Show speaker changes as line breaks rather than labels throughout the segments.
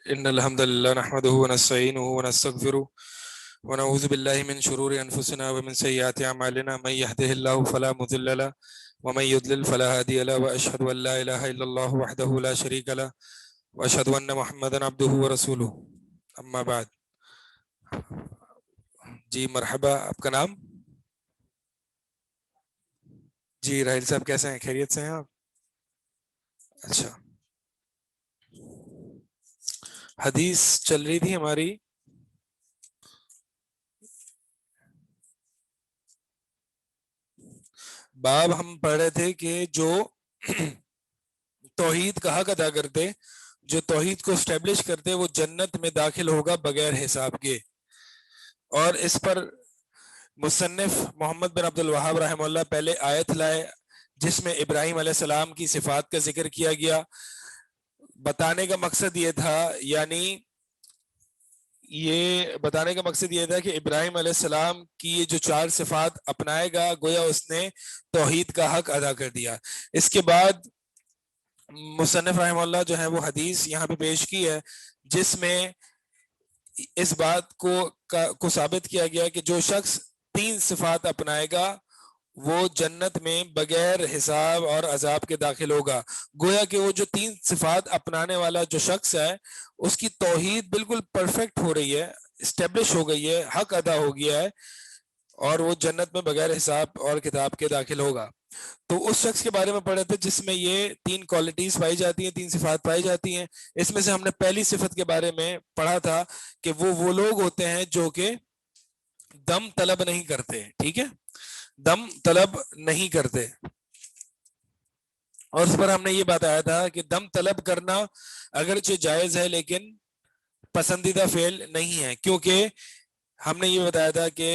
إن الحمد لله نحمده ونستعينه ونستغفره ونعوذ بالله من شرور أنفسنا ومن سيئات أعمالنا من يهده الله فلا مضل له ومن يضلل فلا هادي له وأشهد أن لا إله إلا الله وحده لا شريك له وأشهد أن محمدا عبده ورسوله أما بعد. جی مرحبا، آپ کا نام؟ جی راہیل صاحب کیسے ہیں؟ خیریت سے ہیں آپ؟ اچھا، حدیث چل رہی تھی ہماری باب ہم پڑھ رہے تھے کہ جو توحید کا حق ادا کرتے، جو توحید کو اسٹیبلش کرتے، وہ جنت میں داخل ہوگا بغیر حساب کے. اور اس پر مصنف محمد بن عبد الوہاب رحمہ اللہ پہلے آیت لائے جس میں ابراہیم علیہ السلام کی صفات کا ذکر کیا گیا. بتانے کا مقصد یہ تھا، یہ بتانے کا مقصد یہ تھا کہ ابراہیم علیہ السلام کی یہ جو 4 صفات اپنائے گا گویا اس نے توحید کا حق ادا کر دیا. اس کے بعد مصنف رحمہ اللہ جو ہے وہ حدیث یہاں پہ پیش کی ہے جس میں اس بات کو ثابت کیا گیا کہ جو شخص 3 صفات اپنائے گا وہ جنت میں بغیر حساب اور عذاب کے داخل ہوگا. گویا کہ وہ جو 3 صفات اپنانے والا جو شخص ہے اس کی توحید بالکل پرفیکٹ ہو رہی ہے، اسٹیبلش ہو گئی ہے، حق ادا ہو گیا ہے اور وہ جنت میں بغیر حساب اور کتاب کے داخل ہوگا. تو اس شخص کے بارے میں پڑھے تھے جس میں یہ 3 کوالٹیز پائی جاتی ہیں، 3 صفات پائی جاتی ہیں. اس میں سے ہم نے پہلی صفت کے بارے میں پڑھا تھا کہ وہ لوگ ہوتے ہیں جو کہ دم طلب نہیں کرتے. ٹھیک ہے، دم طلب نہیں کرتے. اور اس پر ہم نے یہ بتایا تھا کہ دم طلب کرنا اگرچہ جائز ہے لیکن پسندیدہ فعل نہیں ہے، کیونکہ ہم نے یہ بتایا تھا کہ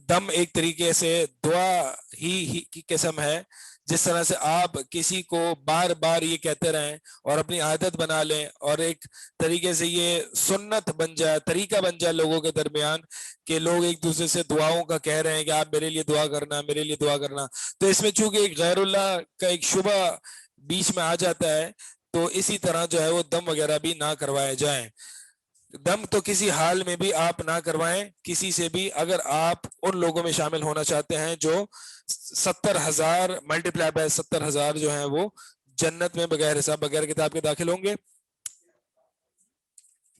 دم ایک طریقے سے دعا ہی کی قسم ہے. جس طرح سے آپ کسی کو بار بار یہ کہتے رہیں اور اپنی عادت بنا لیں اور ایک طریقے سے یہ سنت بن جائے، طریقہ بن جائے لوگوں کے درمیان کہ لوگ ایک دوسرے سے دعاؤں کا کہہ رہے ہیں کہ آپ میرے لیے دعا کرنا، میرے لیے دعا کرنا. تو اس میں چونکہ ایک غیر اللہ کا ایک شبہ بیچ میں آ جاتا ہے تو اسی طرح جو ہے وہ دم وغیرہ بھی نہ کروائے جائیں. دم تو کسی حال میں بھی آپ نہ کروائیں کسی سے بھی. اگر آپ ان لوگوں میں شامل ہونا چاہتے ہیں جو 70,000 ملٹیپلائی بائی 70,000 جو ہیں وہ جنت میں بغیر حساب بغیر کتاب کے داخل ہوں گے.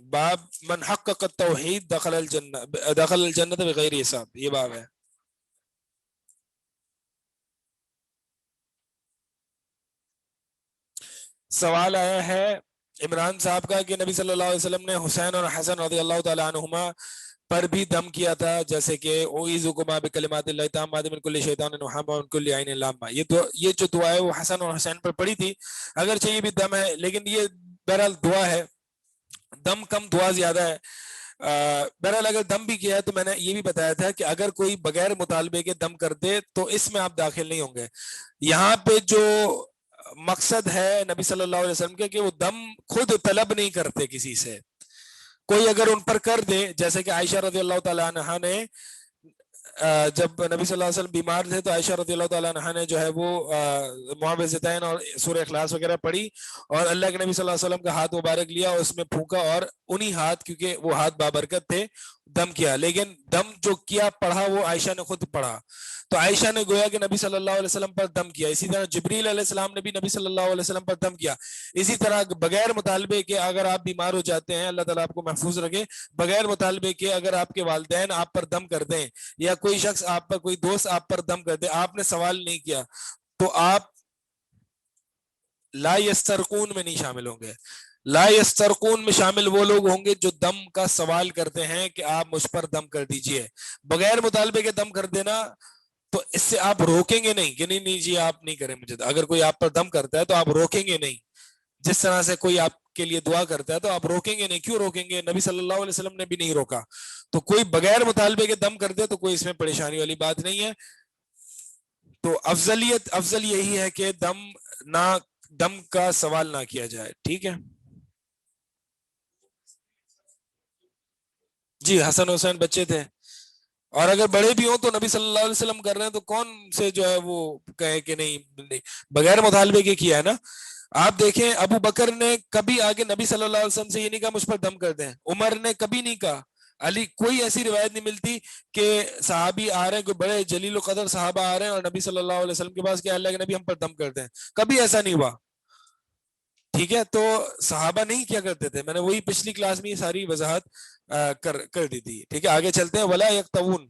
باب من حقق التوحید دخل الجنت بغیر حساب، یہ باب ہے. سوال آیا ہے عمران صاحب کا کہ نبی صلی اللہ علیہ وسلم نے حسین اور حسن رضی اللہ تعالیٰ عنہما پر بھی دم کیا تھا، جیسے کہ اعوذکما بکلمات اللہ التامات من کل شیطان وہمہ ومن کل عین لامہ. یہ جو دعا ہے وہ حسن اور حسین پر پڑھی تھی. اگرچہ یہ بھی دم ہے لیکن یہ بہرحال دعا ہے، دم کم دعا زیادہ ہے. بہرحال اگر دم بھی کیا ہے تو میں نے یہ بھی بتایا تھا کہ اگر کوئی بغیر مطالبے کے دم کر دے تو اس میں آپ داخل نہیں ہوں گے. یہاں پہ جو مقصد ہے نبی صلی اللہ علیہ وسلم کے کہ وہ دم خود طلب نہیں کرتے کسی سے. کوئی اگر ان پر کر دے، جیسے کہ عائشہ رضی اللہ تعالیٰ عنہا نے جب نبی صلی اللہ علیہ وسلم بیمار تھے تو عائشہ رضی اللہ تعالیٰ عنہا نے جو ہے وہ معوذتین اور سورہ اخلاص وغیرہ پڑھی اور اللہ کے نبی صلی اللہ علیہ وسلم کا ہاتھ مبارک لیا اور اس میں پھونکا اور انہی ہاتھ، کیونکہ وہ ہاتھ بابرکت تھے، دم کیا. لیکن دم جو کیا پڑھا وہ عائشہ نے خود پڑھا. تو عائشہ نے گویا کہ نبی صلی اللہ علیہ وسلم پر دم کیا. اسی طرح جبریل علیہ السلام نے بھی نبی صلی اللہ علیہ وسلم پر دم کیا. اسی طرح بغیر مطالبے کے اگر آپ بیمار ہو جاتے ہیں، اللہ تعالیٰ آپ کو محفوظ رکھے، بغیر مطالبے کے اگر آپ کے والدین آپ پر دم کر دیں یا کوئی شخص آپ پر، کوئی دوست آپ پر دم کر دے، آپ نے سوال نہیں کیا تو آپ لا یسترقون میں نہیں شامل ہوں گے. لا یسترقون میں شامل وہ لوگ ہوں گے جو دم کا سوال کرتے ہیں کہ آپ مجھ پر دم کر دیجئے. بغیر مطالبے کے دم کر دینا تو اس سے آپ روکیں گے نہیں کہ نہیں جی آپ نہیں کریں مجھے. اگر کوئی آپ پر دم کرتا ہے تو آپ روکیں گے نہیں. جس طرح سے کوئی آپ کے لیے دعا کرتا ہے تو آپ روکیں گے نہیں. کیوں روکیں گے؟ نبی صلی اللہ علیہ وسلم نے بھی نہیں روکا. تو کوئی بغیر مطالبے کے دم کر دے تو کوئی اس میں پریشانی والی بات نہیں ہے. تو افضل یہی ہے کہ دم کا سوال نہ کیا جائے. ٹھیک ہے جی. حسن حسین بچے تھے اور اگر بڑے بھی ہوں تو نبی صلی اللہ علیہ وسلم کر رہے ہیں تو کون سے جو ہے وہ کہے کہ نہیں بغیر مطالبے کے کیا ہے نا. آپ دیکھیں ابو بکر نے کبھی آگے نبی صلی اللہ علیہ وسلم سے یہ نہیں کہا مجھ پر دم کر دیں, عمر نے کبھی نہیں کہا, علی, کوئی ایسی روایت نہیں ملتی کہ صحابی آ رہے ہیں, کوئی بڑے جلیل و قدر صحابہ آ رہے ہیں اور نبی صلی اللہ علیہ وسلم کے پاس کہ اللہ کے نبی ہم پر دم کر دیں, کبھی ایسا نہیں ہوا. ٹھیک ہے, تو صحابہ نہیں کیا کرتے تھے, میں نے وہی پچھلی کلاس میں یہ ساری وضاحت کر دی تھی. ٹھیک ہے, آگے چلتے ہیں. ولا یکتوون,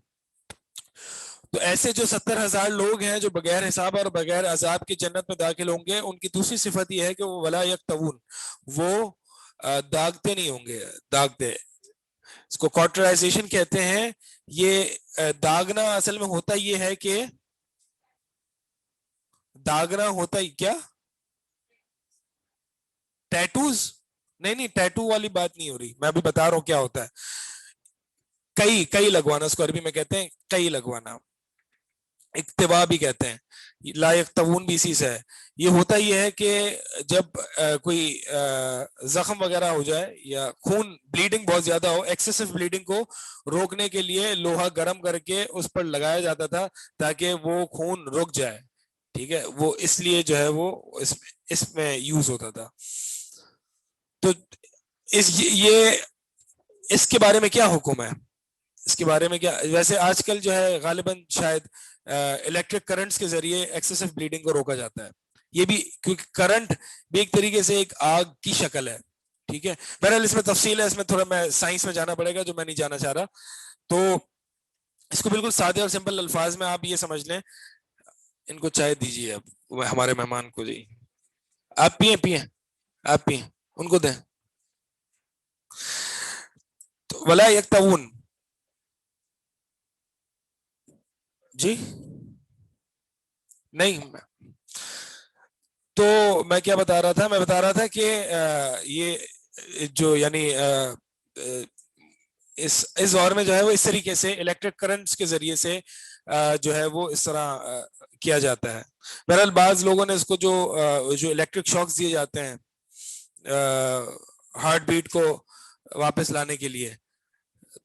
تو ایسے جو 70,000 لوگ ہیں جو بغیر حساب اور بغیر عذاب کی جنت میں داخل ہوں گے, ان کی دوسری صفت یہ ہے کہ وہ ولا یکتوون, وہ داغتے نہیں ہوں گے. داغتے, اس کو کوٹرائزیشن کہتے ہیں. یہ داغنا اصل میں ہوتا یہ ہے کہ داغنا ہوتا ہی کیا, ٹیٹوز, نہیں ٹیٹو والی بات نہیں ہو رہی, میں ابھی بتا رہا ہوں کیا ہوتا ہے. کئی لگوانا, اس کو عربی میں کہتے ہیں کئی لگوانا, اکتوا بھی کہتے ہیں, لا یکتوون بھی اسی سے ہے. یہ ہوتا یہ ہے کہ جب کوئی زخم وغیرہ ہو جائے یا خون بلیڈنگ بہت زیادہ ہو, ایکسیسو بلیڈنگ کو روکنے کے لیے لوہا گرم کر کے اس پر لگایا جاتا تھا تاکہ وہ خون رک جائے. ٹھیک ہے, وہ اس لیے جو ہے وہ اس میں یوز ہوتا تھا. تو یہ اس کے بارے میں کیا حکم ہے, اس کے بارے میں کیا, ویسے آج کل جو ہے غالباً شاید الیکٹرک کرنٹس کے ذریعے ایکسیسو بلیڈنگ کو روکا جاتا ہے. یہ بھی کیونکہ کرنٹ بھی ایک طریقے سے ایک آگ کی شکل ہے. ٹھیک ہے, بہرحال اس میں تفصیل ہے, اس میں تھوڑا میں سائنس میں جانا پڑے گا جو میں نہیں جانا چاہ رہا. تو اس کو بالکل سادے اور سمپل الفاظ میں آپ یہ سمجھ لیں. ان کو چائے دیجیے اب ہمارے مہمان کو, جی آپ پیئیں آپ پیئیں, ان کو دیں. تو ولا یکتوون, جی نہیں, تو میں کیا بتا رہا تھا, میں بتا رہا تھا کہ یہ جو یعنی اس دور میں جو ہے وہ اس طریقے سے الیکٹرک کرنٹس کے ذریعے سے جو ہے وہ اس طرح کیا جاتا ہے. بہرحال بعض لوگوں نے اس کو جو الیکٹرک شاکس دیے جاتے ہیں ہارٹ بیٹ کو واپس لانے کے لیے,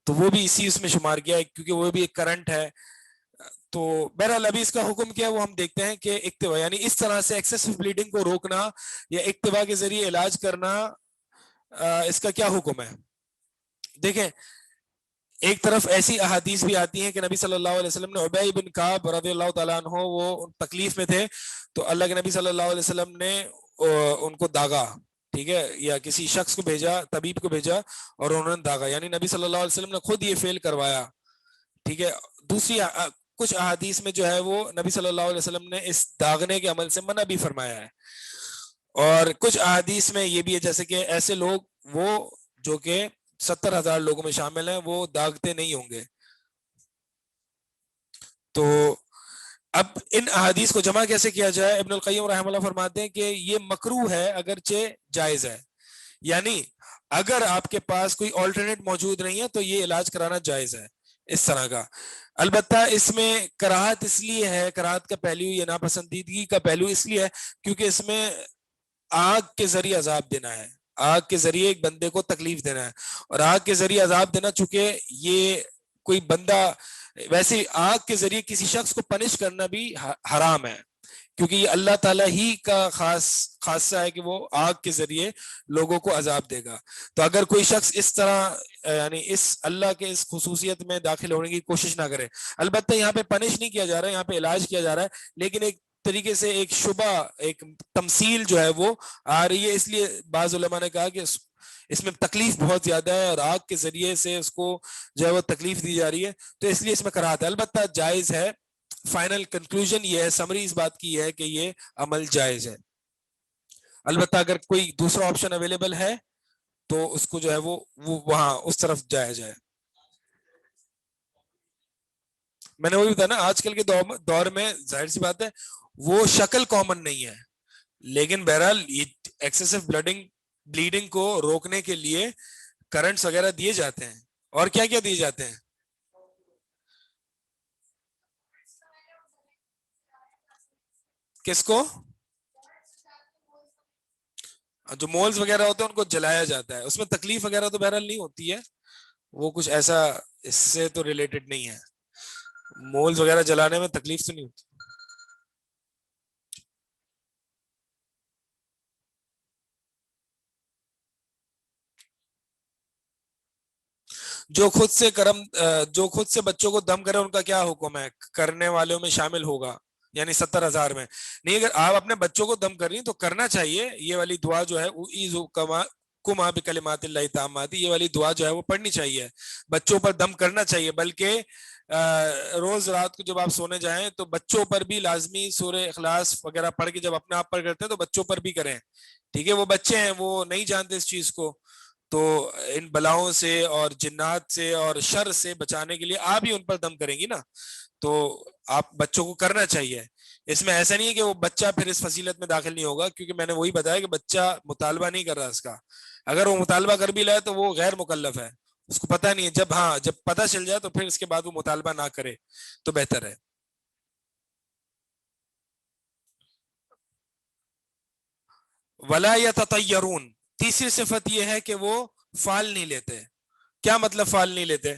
تو وہ بھی اسی اس میں شمار کیا ہے کیونکہ وہ بھی ایک کرنٹ ہے. تو بہرحال ابھی اس کا حکم کیا ہے وہ ہم دیکھتے ہیں کہ اکتوا یعنی اس طرح سے ایکسیسو بلیڈنگ کو روکنا یا اکتوا کے ذریعے علاج کرنا, اس کا کیا حکم ہے. دیکھیں ایک طرف ایسی احادیث بھی آتی ہیں کہ نبی صلی اللہ علیہ وسلم نے عبی بن کعب رضی اللہ تعالیٰ عنہ, وہ تکلیف میں تھے تو اللہ کے نبی صلی اللہ علیہ وسلم نے ان کو داغا. ٹھیک ہے, یا کسی شخص کو بھیجا, طبیب کو بھیجا اور انہوں نے داغا, یعنی نبی صلی اللہ علیہ وسلم نے خود یہ فعل کروایا. ٹھیک ہے, دوسری کچھ احادیث میں جو ہے وہ نبی صلی اللہ علیہ وسلم نے اس داغنے کے عمل سے منع بھی فرمایا ہے. اور کچھ احادیث میں یہ بھی ہے جیسے کہ ایسے لوگ وہ جو کہ 70,000 لوگوں میں شامل ہیں وہ داغتے نہیں ہوں گے. تو اب ان احادیث کو جمع کیسے کیا جائے, ابن القیم رحمہ اللہ فرماتے ہیں کہ یہ مکروہ ہے اگرچہ جائز ہے. یعنی اگر آپ کے پاس کوئی آلٹرنیٹ موجود نہیں ہے تو یہ علاج کرانا جائز ہے اس طرح کا. البتہ اس میں کراہت اس لیے ہے, کراہت کا پہلو یہ ناپسندیدگی کا پہلو اس لیے ہے کیونکہ اس میں آگ کے ذریعے عذاب دینا ہے, آگ کے ذریعے ایک بندے کو تکلیف دینا ہے, اور آگ کے ذریعے عذاب دینا چونکہ یہ کوئی بندہ, ویسے آگ کے ذریعے کسی شخص کو پنش کرنا بھی حرام ہے کیونکہ یہ اللہ تعالیٰ ہی کا خاصہ ہے کہ وہ آگ کے ذریعے لوگوں کو عذاب دے گا. تو اگر کوئی شخص اس طرح یعنی اس اللہ کے اس خصوصیت میں داخل ہونے کی کوشش نہ کرے, البتہ یہاں پہ پنش نہیں کیا جا رہا ہے, یہاں پہ علاج کیا جا رہا ہے, لیکن ایک طریقے سے ایک شبہ, ایک تمثیل جو ہے وہ آ رہی ہے. اس لیے بعض علماء نے کہا کہ اس میں تکلیف بہت زیادہ ہے اور آگ کے ذریعے سے اس کو جو ہے وہ تکلیف دی جا رہی ہے, تو اس لیے اس میں کراہت ہے. البتہ جائز ہے. فائنل کنکلوژن یہ ہے, سمری اس بات کی ہے کہ یہ عمل جائز ہے. البتہ اگر کوئی دوسرا آپشن اویلیبل ہے تو اس کو جو ہے وہ وہاں اس طرف جایا جائے. میں نے وہی بتایا نا, آج کل کے دور میں ظاہر سی بات ہے وہ شکل کامن نہیں ہے, لیکن بہرحال یہ ایکسیسو بلیڈنگ کو روکنے کے لیے کرنٹس وغیرہ دیے جاتے ہیں. اور کیا کیا دیے جاتے ہیں, کس کو, جو مولز وغیرہ ہوتے ہیں ان کو جلایا جاتا ہے, اس میں تکلیف وغیرہ تو بہرحال نہیں ہوتی ہے, وہ کچھ ایسا اس سے تو ریلیٹڈ نہیں ہے. مولز وغیرہ جلانے میں تکلیف تو نہیں ہوتی. جو خود سے جو خود سے بچوں کو دم کرے ان کا کیا حکم ہے؟ کرنے والوں میں شامل ہوگا، یعنی 70,000 میں نہیں. اگر آپ اپنے بچوں کو دم کر رہی ہیں تو کرنا چاہیے یہ والی دعا جو ہے کما بکلمات اللہ تامات، یہ والی دعا جو ہے وہ پڑھنی چاہیے، بچوں پر دم کرنا چاہیے. بلکہ روز رات کو جب آپ سونے جائیں تو بچوں پر بھی لازمی سورہ اخلاص وغیرہ پڑھ کے جب اپنے آپ پر کرتے ہیں تو بچوں پر بھی کریں. ٹھیک ہے، وہ بچے ہیں، وہ نہیں جانتے اس چیز کو، تو ان بلاؤں سے اور جنات سے اور شر سے بچانے کے لیے آپ ہی ان پر دم کریں گی نا، تو آپ بچوں کو کرنا چاہیے. اس میں ایسا نہیں ہے کہ وہ بچہ پھر اس فضیلت میں داخل نہیں ہوگا، کیونکہ میں نے وہی بتایا کہ بچہ مطالبہ نہیں کر رہا اس کا. اگر وہ مطالبہ کر بھی لائے تو وہ غیر مکلف ہے، اس کو پتہ نہیں ہے. جب پتہ چل جائے تو پھر اس کے بعد وہ مطالبہ نہ کرے تو بہتر ہے. ولا یتطیرون، تیسری صفت یہ ہے کہ وہ فال نہیں لیتے. کیا مطلب فال نہیں لیتے؟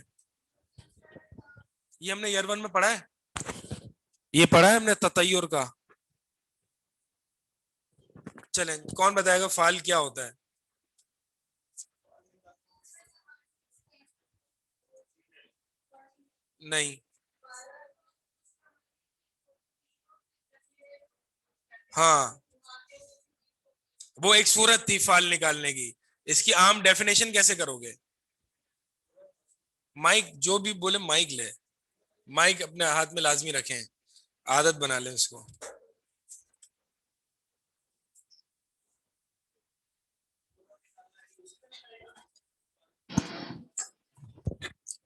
یہ ہم نے ایئر 1 میں پڑھا ہے، یہ پڑھا ہے ہم نے تطیر کا. چلیں کون بتائے گا فال کیا ہوتا ہے؟ نہیں، ہاں وہ ایک صورت تھی فال نکالنے کی. اس کی عام ڈیفینیشن کیسے کرو گے؟ مائک جو بھی بولے مائک لے، مائک اپنے ہاتھ میں لازمی رکھیں، عادت بنا لیں اس کو.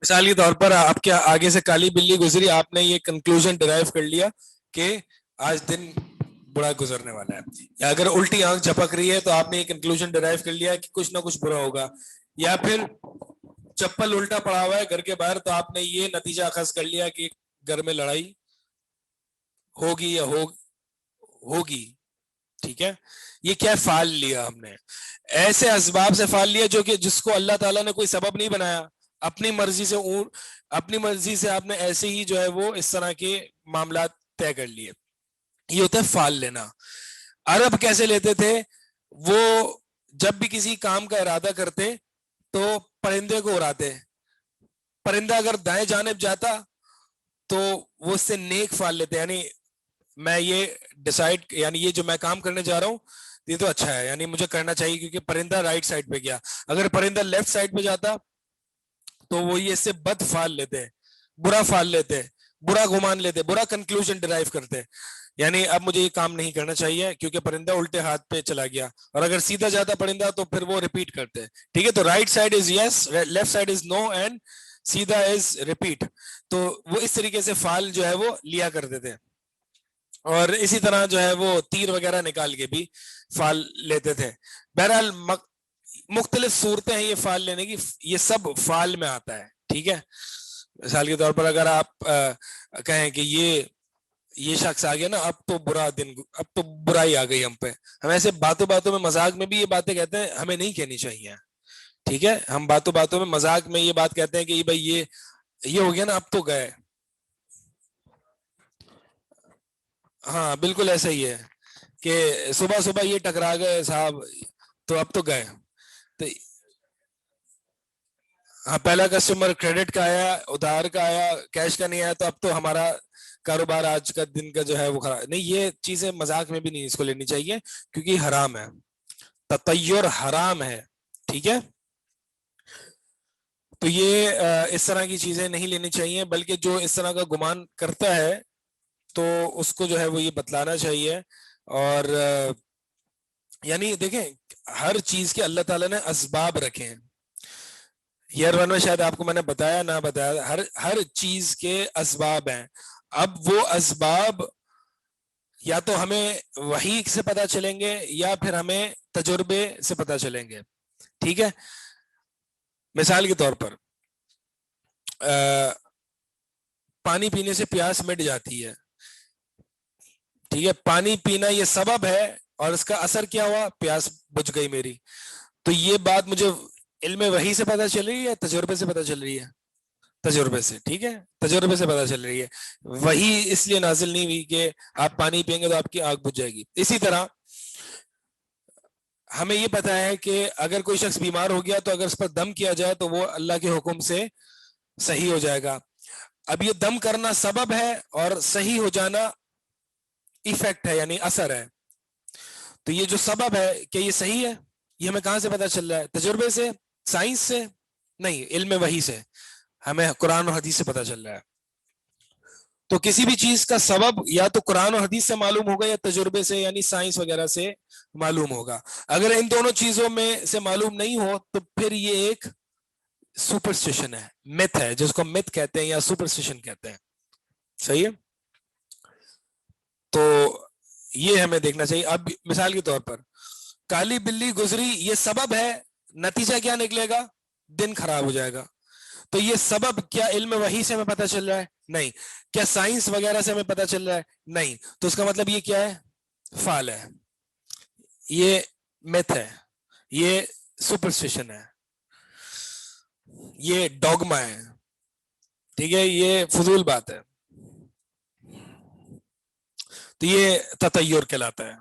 مثال کے طور پر آپ کے آگے سے کالی بلی گزری، آپ نے یہ کنکلوژن ڈرائیو کر لیا کہ آج دن برا گزرنے والا ہے. یا اگر الٹی آنکھ جھپک رہی ہے تو آپ نے یہ کنکلوژن ڈرائیو کر لیا کہ کچھ نہ کچھ برا ہوگا. یا پھر چپل الٹا پڑا ہوا ہے گھر کے باہر تو آپ نے یہ نتیجہ اخذ کر لیا کہ گھر میں لڑائی ہوگی یا ہوگی. ٹھیک ہے، یہ کیا فال لیا ہم نے؟ ایسے اسباب سے فال لیا جو کہ جس کو اللہ تعالیٰ نے کوئی سبب نہیں بنایا، اپنی مرضی سے اپنی مرضی سے آپ نے ایسے ہی جو ہے وہ اس طرح کے معاملات طے کر لیے. یہ ہوتا ہے فال لینا. عرب کیسے لیتے تھے؟ وہ جب بھی کسی کام کا ارادہ کرتے تو پرندے کو اڑاتے. پرندہ اگر دائیں جانب جاتا تو وہ اس سے نیک فال لیتے، یعنی میں یہ ڈیسائیڈ، یعنی یہ جو میں کام کرنے جا رہا ہوں یہ تو اچھا ہے، یعنی مجھے کرنا چاہیے کیونکہ پرندہ رائٹ سائڈ پہ گیا. اگر پرندہ لیفٹ سائڈ پہ جاتا تو وہ یہ سے بد فال لیتے، برا فال لیتے، برا گمان لیتے، برا کنکلوژن ڈرائیو کرتے. یعنی اب مجھے یہ کام نہیں کرنا چاہیے کیونکہ پرندہ الٹے ہاتھ پہ چلا گیا. اور اگر سیدھا جاتا پرندہ تو پھر وہ ریپیٹ کرتے. ٹھیک ہے، تو right side is yes, left side is no, and سیدھا از ریپیٹ. تو وہ اس طریقے سے فال جو ہے وہ لیا کرتے تھے. اور اسی طرح جو ہے وہ تیر وغیرہ نکال کے بھی فال لیتے تھے. بہرحال مختلف صورتیں ہیں یہ فال لینے کی، یہ سب فال میں آتا ہے. ٹھیک ہے، مثال کے طور پر اگر آپ کہیں کہ یہ شخص آ گیا نا، اب تو برا دن، اب تو برائی آ گئی ہم پہ. ہم ایسے باتوں باتوں میں مذاق میں بھی یہ باتیں کہتے ہیں، ہمیں نہیں کہنی چاہیے. ٹھیک ہے، ہم باتوں باتوں میں مذاق میں یہ بات کہتے ہیں کہ بھائی یہ ہو گیا نا، اب تو گئے. ہاں بالکل ایسا ہی ہے کہ صبح صبح یہ ٹکرا گئے صاحب تو اب تو گئے. تو ہاں، پہلا کسٹمر کریڈٹ کا آیا، ادھار کا آیا، کیش کا نہیں آیا، تو اب تو ہمارا کاروبار آج کا دن کا جو ہے وہ خراب. نہیں، یہ چیزیں مذاق میں بھی نہیں اس کو لینی چاہیے کیونکہ حرام ہے، تطیر حرام ہے. ٹھیک ہے، تو یہ اس طرح کی چیزیں نہیں لینی چاہیے. بلکہ جو اس طرح کا گمان کرتا ہے تو اس کو جو ہے وہ یہ بتلانا چاہیے. اور یعنی دیکھیں، ہر چیز کے اللہ تعالیٰ نے اسباب رکھے ہیں. ایئر 1 میں شاید آپ کو میں نے بتایا نہ بتایا، ہر چیز کے اسباب ہیں. اب وہ اسباب یا تو ہمیں وحی سے پتہ چلیں گے یا پھر ہمیں تجربے سے پتہ چلیں گے. ٹھیک ہے، مثال کے طور پر پانی پینے سے پیاس مٹ جاتی ہے. ٹھیک ہے، پانی پینا یہ سبب ہے اور اس کا اثر کیا ہوا؟ پیاس بجھ گئی میری. تو یہ بات مجھے علم وحی سے پتہ چل رہی ہے یا تجربے سے پتہ چل رہی ہے؟ تجربے سے. ٹھیک ہے، تجربے سے پتہ چل رہی ہے. وحی اس لیے نازل نہیں ہوئی کہ آپ پانی پئیں گے تو آپ کی آنکھ بجھ جائے گی. اسی طرح ہمیں یہ پتا ہے کہ اگر کوئی شخص بیمار ہو گیا تو اگر اس پر دم کیا جائے تو وہ اللہ کے حکم سے صحیح ہو جائے گا. اب یہ دم کرنا سبب ہے اور صحیح ہو جانا ایفیکٹ ہے یعنی اثر ہے. تو یہ جو سبب ہے کہ یہ صحیح ہے یہ ہمیں کہاں سے پتا چل رہا ہے؟ تجربے سے، سائنس سے نہیں، علم وحی سے، ہمیں قرآن اور حدیث سے پتا چل رہا ہے. تو کسی بھی چیز کا سبب یا تو قرآن اور حدیث سے معلوم ہوگا یا تجربے سے یعنی سائنس وغیرہ سے معلوم ہوگا. اگر ان دونوں چیزوں میں سے معلوم نہیں ہو تو پھر یہ ایک سپرسٹیشن ہے، مت ہے، جس کو مت کہتے ہیں یا سپرسٹیشن کہتے ہیں. صحیح ہے؟ تو یہ ہمیں دیکھنا چاہیے. اب مثال کے طور پر کالی بلی گزری، یہ سبب ہے، نتیجہ کیا نکلے گا؟ دن خراب ہو جائے گا. تو یہ سبب کیا علم وحی سے ہمیں پتہ چل رہا ہے؟ نہیں. کیا سائنس وغیرہ سے ہمیں پتہ چل رہا ہے؟ نہیں. تو اس کا مطلب یہ کیا ہے؟ فال ہے، یہ میتھ ہے، یہ سپرسٹیشن ہے، یہ ڈوگما ہے. ٹھیک ہے، یہ فضول بات ہے. تو یہ تطیر کہلاتا ہے.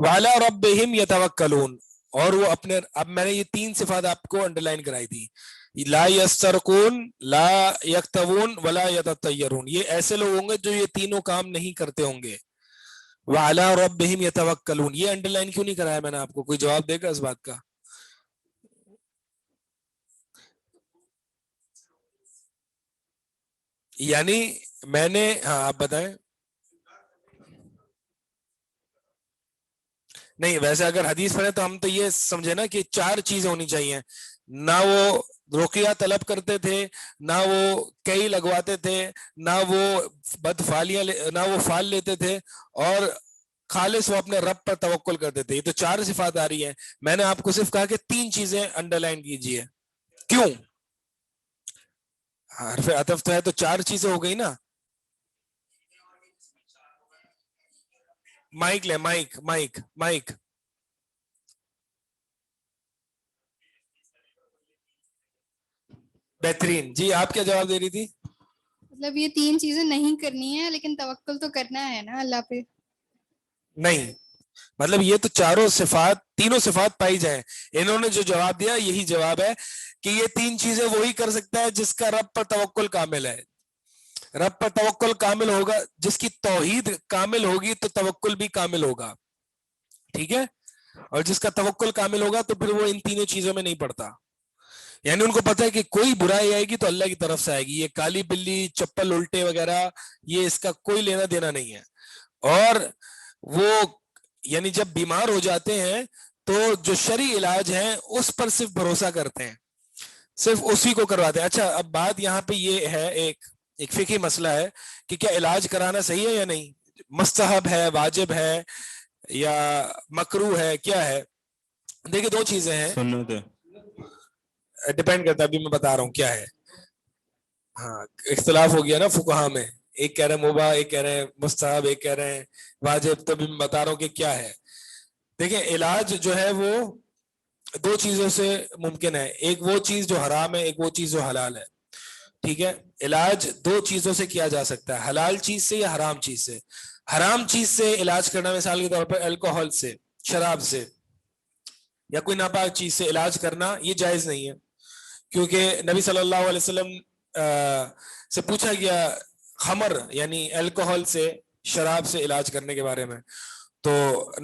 وعلی ربہم یتوکلون، اور وہ اپنے، اب میں نے یہ 3 صفات آپ کو انڈر لائن کرائی تھی، لا یسترقون، لا یکتوون، ولا یتطیرون. یہ ایسے لوگ ہوں گے جو یہ تینوں کام نہیں کرتے ہوں گے. وعلی ربہم یتوکلون، یہ انڈر لائن کیوں نہیں کرایا میں نے آپ کو؟ کوئی جواب دے گا اس بات کا؟ یعنی میں نے، ہاں آپ بتائیں. نہیں ویسے اگر حدیث پڑھیں تو ہم تو یہ سمجھے نا کہ 4 چیزیں ہونی چاہیے. نہ وہ رقیہ طلب کرتے تھے، نہ وہ کئی لگواتے تھے، نہ وہ بدفالیاں نہ وہ فال لیتے تھے، اور خالص وہ اپنے رب پر توکل کرتے تھے. یہ تو 4 صفات آ رہی ہیں. میں نے آپ کو صرف کہا کہ 3 چیزیں انڈر لائن کیجیے. کیوں؟ حرف عطف تو ہے تو 4 چیزیں ہو گئی نا. مائک لے، مائک مائک مائک. بہترین. جی آپ کیا جواب دے رہی تھی؟
مطلب یہ 3 چیزیں نہیں کرنی ہے لیکن توکل تو کرنا ہے نا اللہ پہ.
نہیں، مطلب یہ تو چاروں صفات، تینوں صفات پائی جائیں. انہوں نے جو جواب دیا یہی جواب ہے کہ یہ 3 چیزیں وہی کر سکتا ہے جس کا رب پر توکل کامل ہے. رب پر توکل کامل ہوگا، جس کی توحید کامل ہوگی تو توکل بھی کامل ہوگا. ٹھیک ہے؟ اور جس کا توکل کامل ہوگا تو پھر وہ ان تینوں چیزوں میں نہیں پڑتا. یعنی ان کو پتہ ہے کہ کوئی برائی آئے گی تو اللہ کی طرف سے آئے گی. یہ کالی بلی، چپل الٹے وغیرہ، یہ اس کا کوئی لینا دینا نہیں ہے. اور وہ یعنی جب بیمار ہو جاتے ہیں تو جو شرعی علاج ہیں اس پر صرف بھروسہ کرتے ہیں، صرف اسی کو کرواتے ہیں. اچھا اب بات یہاں پہ یہ ہے، ایک فقہی مسئلہ ہے کہ کیا علاج کرانا صحیح ہے یا نہیں، مستحب ہے، واجب ہے یا مکروہ ہے، کیا ہے؟ دیکھیں 2 چیزیں ہیں،
سنت ہے.
ڈیپینڈ کرتا ہے، ابھی میں بتا رہا ہوں کیا ہے. ہاں اختلاف ہو گیا نا فقہا میں، ایک کہہ رہے ہیں مباح، ایک کہہ رہے ہیں مستحب، ایک کہہ رہے ہیں واجب. تو ابھی میں بتا رہا ہوں کہ کیا ہے. دیکھیں علاج جو ہے وہ 2 چیزوں سے ممکن ہے، ایک وہ چیز جو حرام ہے، ایک وہ چیز جو حلال ہے. ٹھیک ہے؟ علاج 2 چیزوں سے کیا جا سکتا ہے، حلال چیز سے یا حرام چیز سے. حرام چیز سے علاج کرنا، مثال کے طور پر الکوہل سے، شراب سے، یا کوئی ناپاک چیز سے علاج کرنا یہ جائز نہیں ہے. کیونکہ نبی صلی اللہ علیہ وسلم سے پوچھا گیا خمر یعنی الکوہل سے، شراب سے علاج کرنے کے بارے میں، تو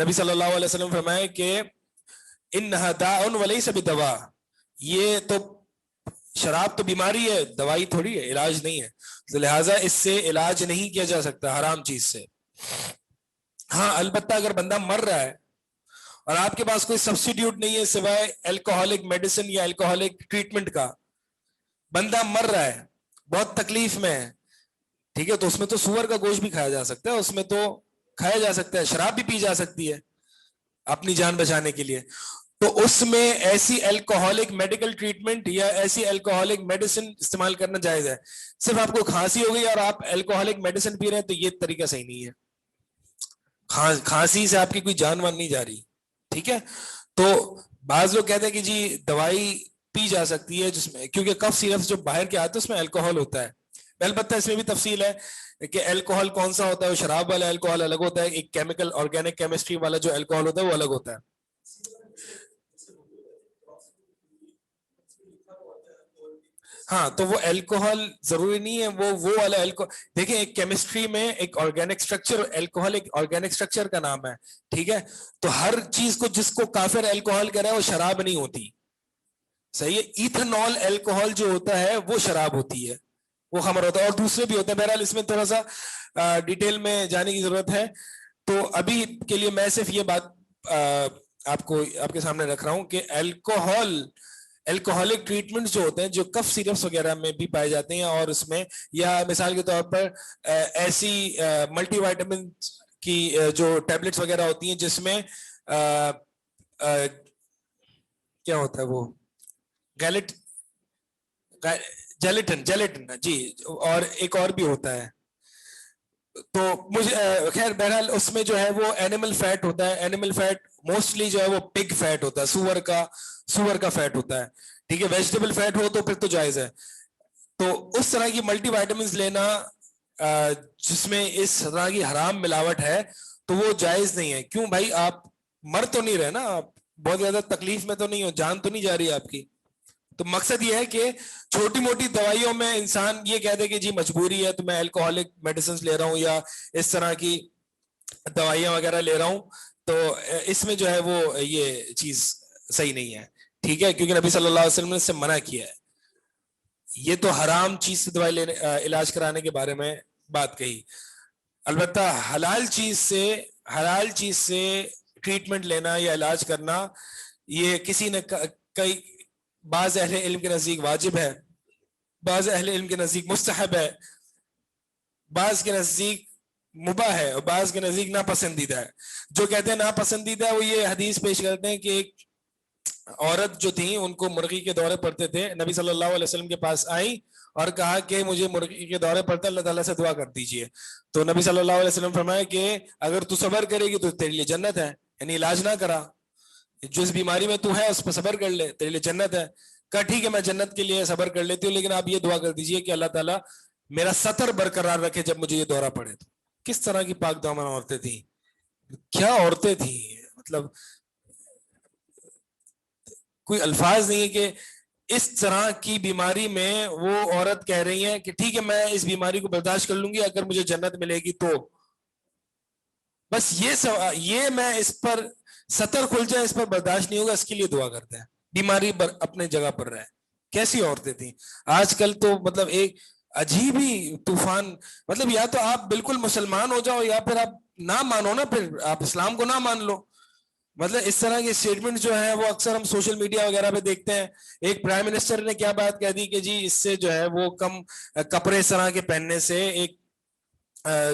نبی صلی اللہ علیہ وسلم فرمائے کہ انہا داء ولیس بدوا، یہ تو شراب تو بیماری ہے، دوائی تھوڑی ہے، علاج نہیں ہے. تو لہٰذا اس سے علاج نہیں کیا جا سکتا حرام چیز سے. ہاں البتہ اگر بندہ مر رہا ہے اور آپ کے پاس کوئی سبسٹیٹیوٹ نہیں ہے سوائے الکوہولک میڈیسن یا الکوہولک ٹریٹمنٹ کا، بندہ مر رہا ہے، بہت تکلیف میں ہے، ٹھیک ہے، تو اس میں تو سور کا گوشت بھی کھایا جا سکتا ہے، اس میں تو کھایا جا سکتا ہے، شراب بھی پی جا سکتی ہے اپنی جان بچانے کے لیے. تو اس میں ایسی الکوہولک میڈیکل ٹریٹمنٹ یا ایسی الکوہولک میڈیسن استعمال کرنا جائز ہے. صرف آپ کو کھانسی ہو گئی اور آپ الکوہولک میڈیسن پی رہے ہیں تو یہ طریقہ صحیح نہیں ہے. کھانسی سے آپ کی کوئی جان وان نہیں جا رہی. ٹھیک ہے؟ تو بعض لوگ کہتے ہیں کہ جی دوائی پی جا سکتی ہے جس میں، کیونکہ کف سیرپ جو باہر کے آتے ہیں اس میں الکوہول ہوتا ہے. البتہ اس میں بھی تفصیل ہے کہ الکوہول کون سا ہوتا ہے، شراب والا الکوہول الگ ہوتا ہے، ایک کیمیکل آرگینک کیمسٹری والا جو الکوہول ہوتا ہے وہ الگ ہوتا ہے. ہاں تو وہ الکوہل ضروری نہیں ہے وہ والا دیکھیں ایک کیمسٹری میں ایک آرگینک اسٹرکچر، الکوہل ایک آرگینک اسٹرکچر کا نام ہے، ٹھیک ہے؟ تو ہر چیز کو جس کو کافر الکوہل کرے وہ شراب نہیں ہوتی، صحیح ہے؟ ایتھنول الکوہل جو ہوتا ہے وہ شراب ہوتی ہے، وہ خمر ہوتا ہے، اور دوسرے بھی ہوتے ہیں. بہرحال اس میں تھوڑا سا ڈیٹیل میں جانے کی ضرورت ہے. تو ابھی کے لیے میں صرف یہ بات آپ کے سامنے رکھ رہا ہوں کہ الکوہولک ٹریٹمنٹ جو ہوتے ہیں، جو کف سیرپس وغیرہ میں بھی پائے جاتے ہیں، اور اس میں یا مثال کے طور پر ایسی ملٹی وائٹامن کی جو ٹیبلٹس وغیرہ ہوتی ہیں جس میں کیا ہوتا ہے وہ جیلیٹن جی، اور ایک اور بھی ہوتا ہے. تو مجھے خیر بہرحال اس میں جو ہے وہ اینیمل فیٹ ہوتا ہے، اینیمل فیٹ موسٹلی جو ہے وہ پگ فیٹ ہوتا ہے، سور کا فیٹ ہوتا ہے، ٹھیک ہے؟ ویجیٹیبل فیٹ ہو تو پھر تو جائز ہے. تو اس طرح کی ملٹی وائٹامنز لینا جس میں اس طرح کی حرام ملاوٹ ہے تو وہ جائز نہیں ہے. کیوں بھائی؟ آپ مر تو نہیں رہے نا، آپ بہت زیادہ تکلیف میں تو نہیں ہو، جان تو نہیں جا رہی ہے آپ کی. تو مقصد یہ ہے کہ چھوٹی موٹی دوائیوں میں انسان یہ کہہ دے کہ جی مجبوری ہے تو میں الکوہولک میڈیسنز لے رہا ہوں یا اس طرح کی دوائیاں وغیرہ لے رہا ہوں، تو اس میں جو ہے وہ یہ چیز صحیح نہیں ہے، ٹھیک ہے؟ کیونکہ نبی صلی اللہ علیہ وسلم نے اس سے منع کیا ہے. یہ تو حرام چیز سے دوائی لینے علاج کرانے کے بارے میں بات کہی. البتہ حلال چیز سے ٹریٹمنٹ لینا یا علاج کرنا یہ کسی نے کئی بعض اہل علم کے نزدیک واجب ہے، بعض اہل علم کے نزدیک مستحب ہے، بعض کے نزدیک مباح ہے، اور بعض کے نزدیک ناپسندیدہ ہے. جو کہتے ہیں ناپسندیدہ وہ یہ حدیث پیش کرتے ہیں کہ ایک عورت جو تھیں ان کو مرغی کے دورے پڑتے تھے، نبی صلی اللہ علیہ وسلم کے پاس آئیں اور کہا کہ مجھے مرغی کے دورے پڑتے، اللہ تعالیٰ سے دعا کر دیجئے. تو نبی صلی اللہ علیہ وسلم فرمایا کہ اگر تو صبر کرے گی تو تیرے لیے جنت ہے، یعنی علاج نہ کرا، جس بیماری میں تو ہے اس پہ صبر کر لے، تیرے لیے جنت ہے. کہا ٹھیک ہے میں جنت کے لیے صبر کر لیتی ہوں، لیکن آپ یہ دعا کر دیجئے کہ اللہ تعالیٰ میرا سطر برقرار رکھے جب مجھے یہ دورہ پڑے. تو کس طرح کی پاک دامن عورتیں تھیں، کیا عورتیں تھیں، مطلب کوئی الفاظ نہیں ہے کہ اس طرح کی بیماری میں وہ عورت کہہ رہی ہے کہ ٹھیک ہے میں اس بیماری کو برداشت کر لوں گی اگر مجھے جنت ملے گی تو. بس یہ میں اس پر سطر کھل جائے اس پر برداشت نہیں ہوگا، اس کے لیے دعا کرتے ہیں. بیماری اپنے جگہ پر رہے. کیسی عورتیں تھیں. آج کل تو مطلب ایک عجیب ہی طوفان، مطلب یا تو آپ بالکل مسلمان ہو جاؤ یا پھر آپ نہ مانو نا، پھر آپ اسلام کو نہ مان لو. مطلب اس طرح کے اسٹیٹمنٹ جو ہیں وہ اکثر ہم سوشل میڈیا وغیرہ پہ دیکھتے ہیں. ایک پرائم منسٹر نے کیا بات کہہ دی کہ جی اس سے جو ہے وہ کم کپڑے اس طرح کے پہننے سے ایک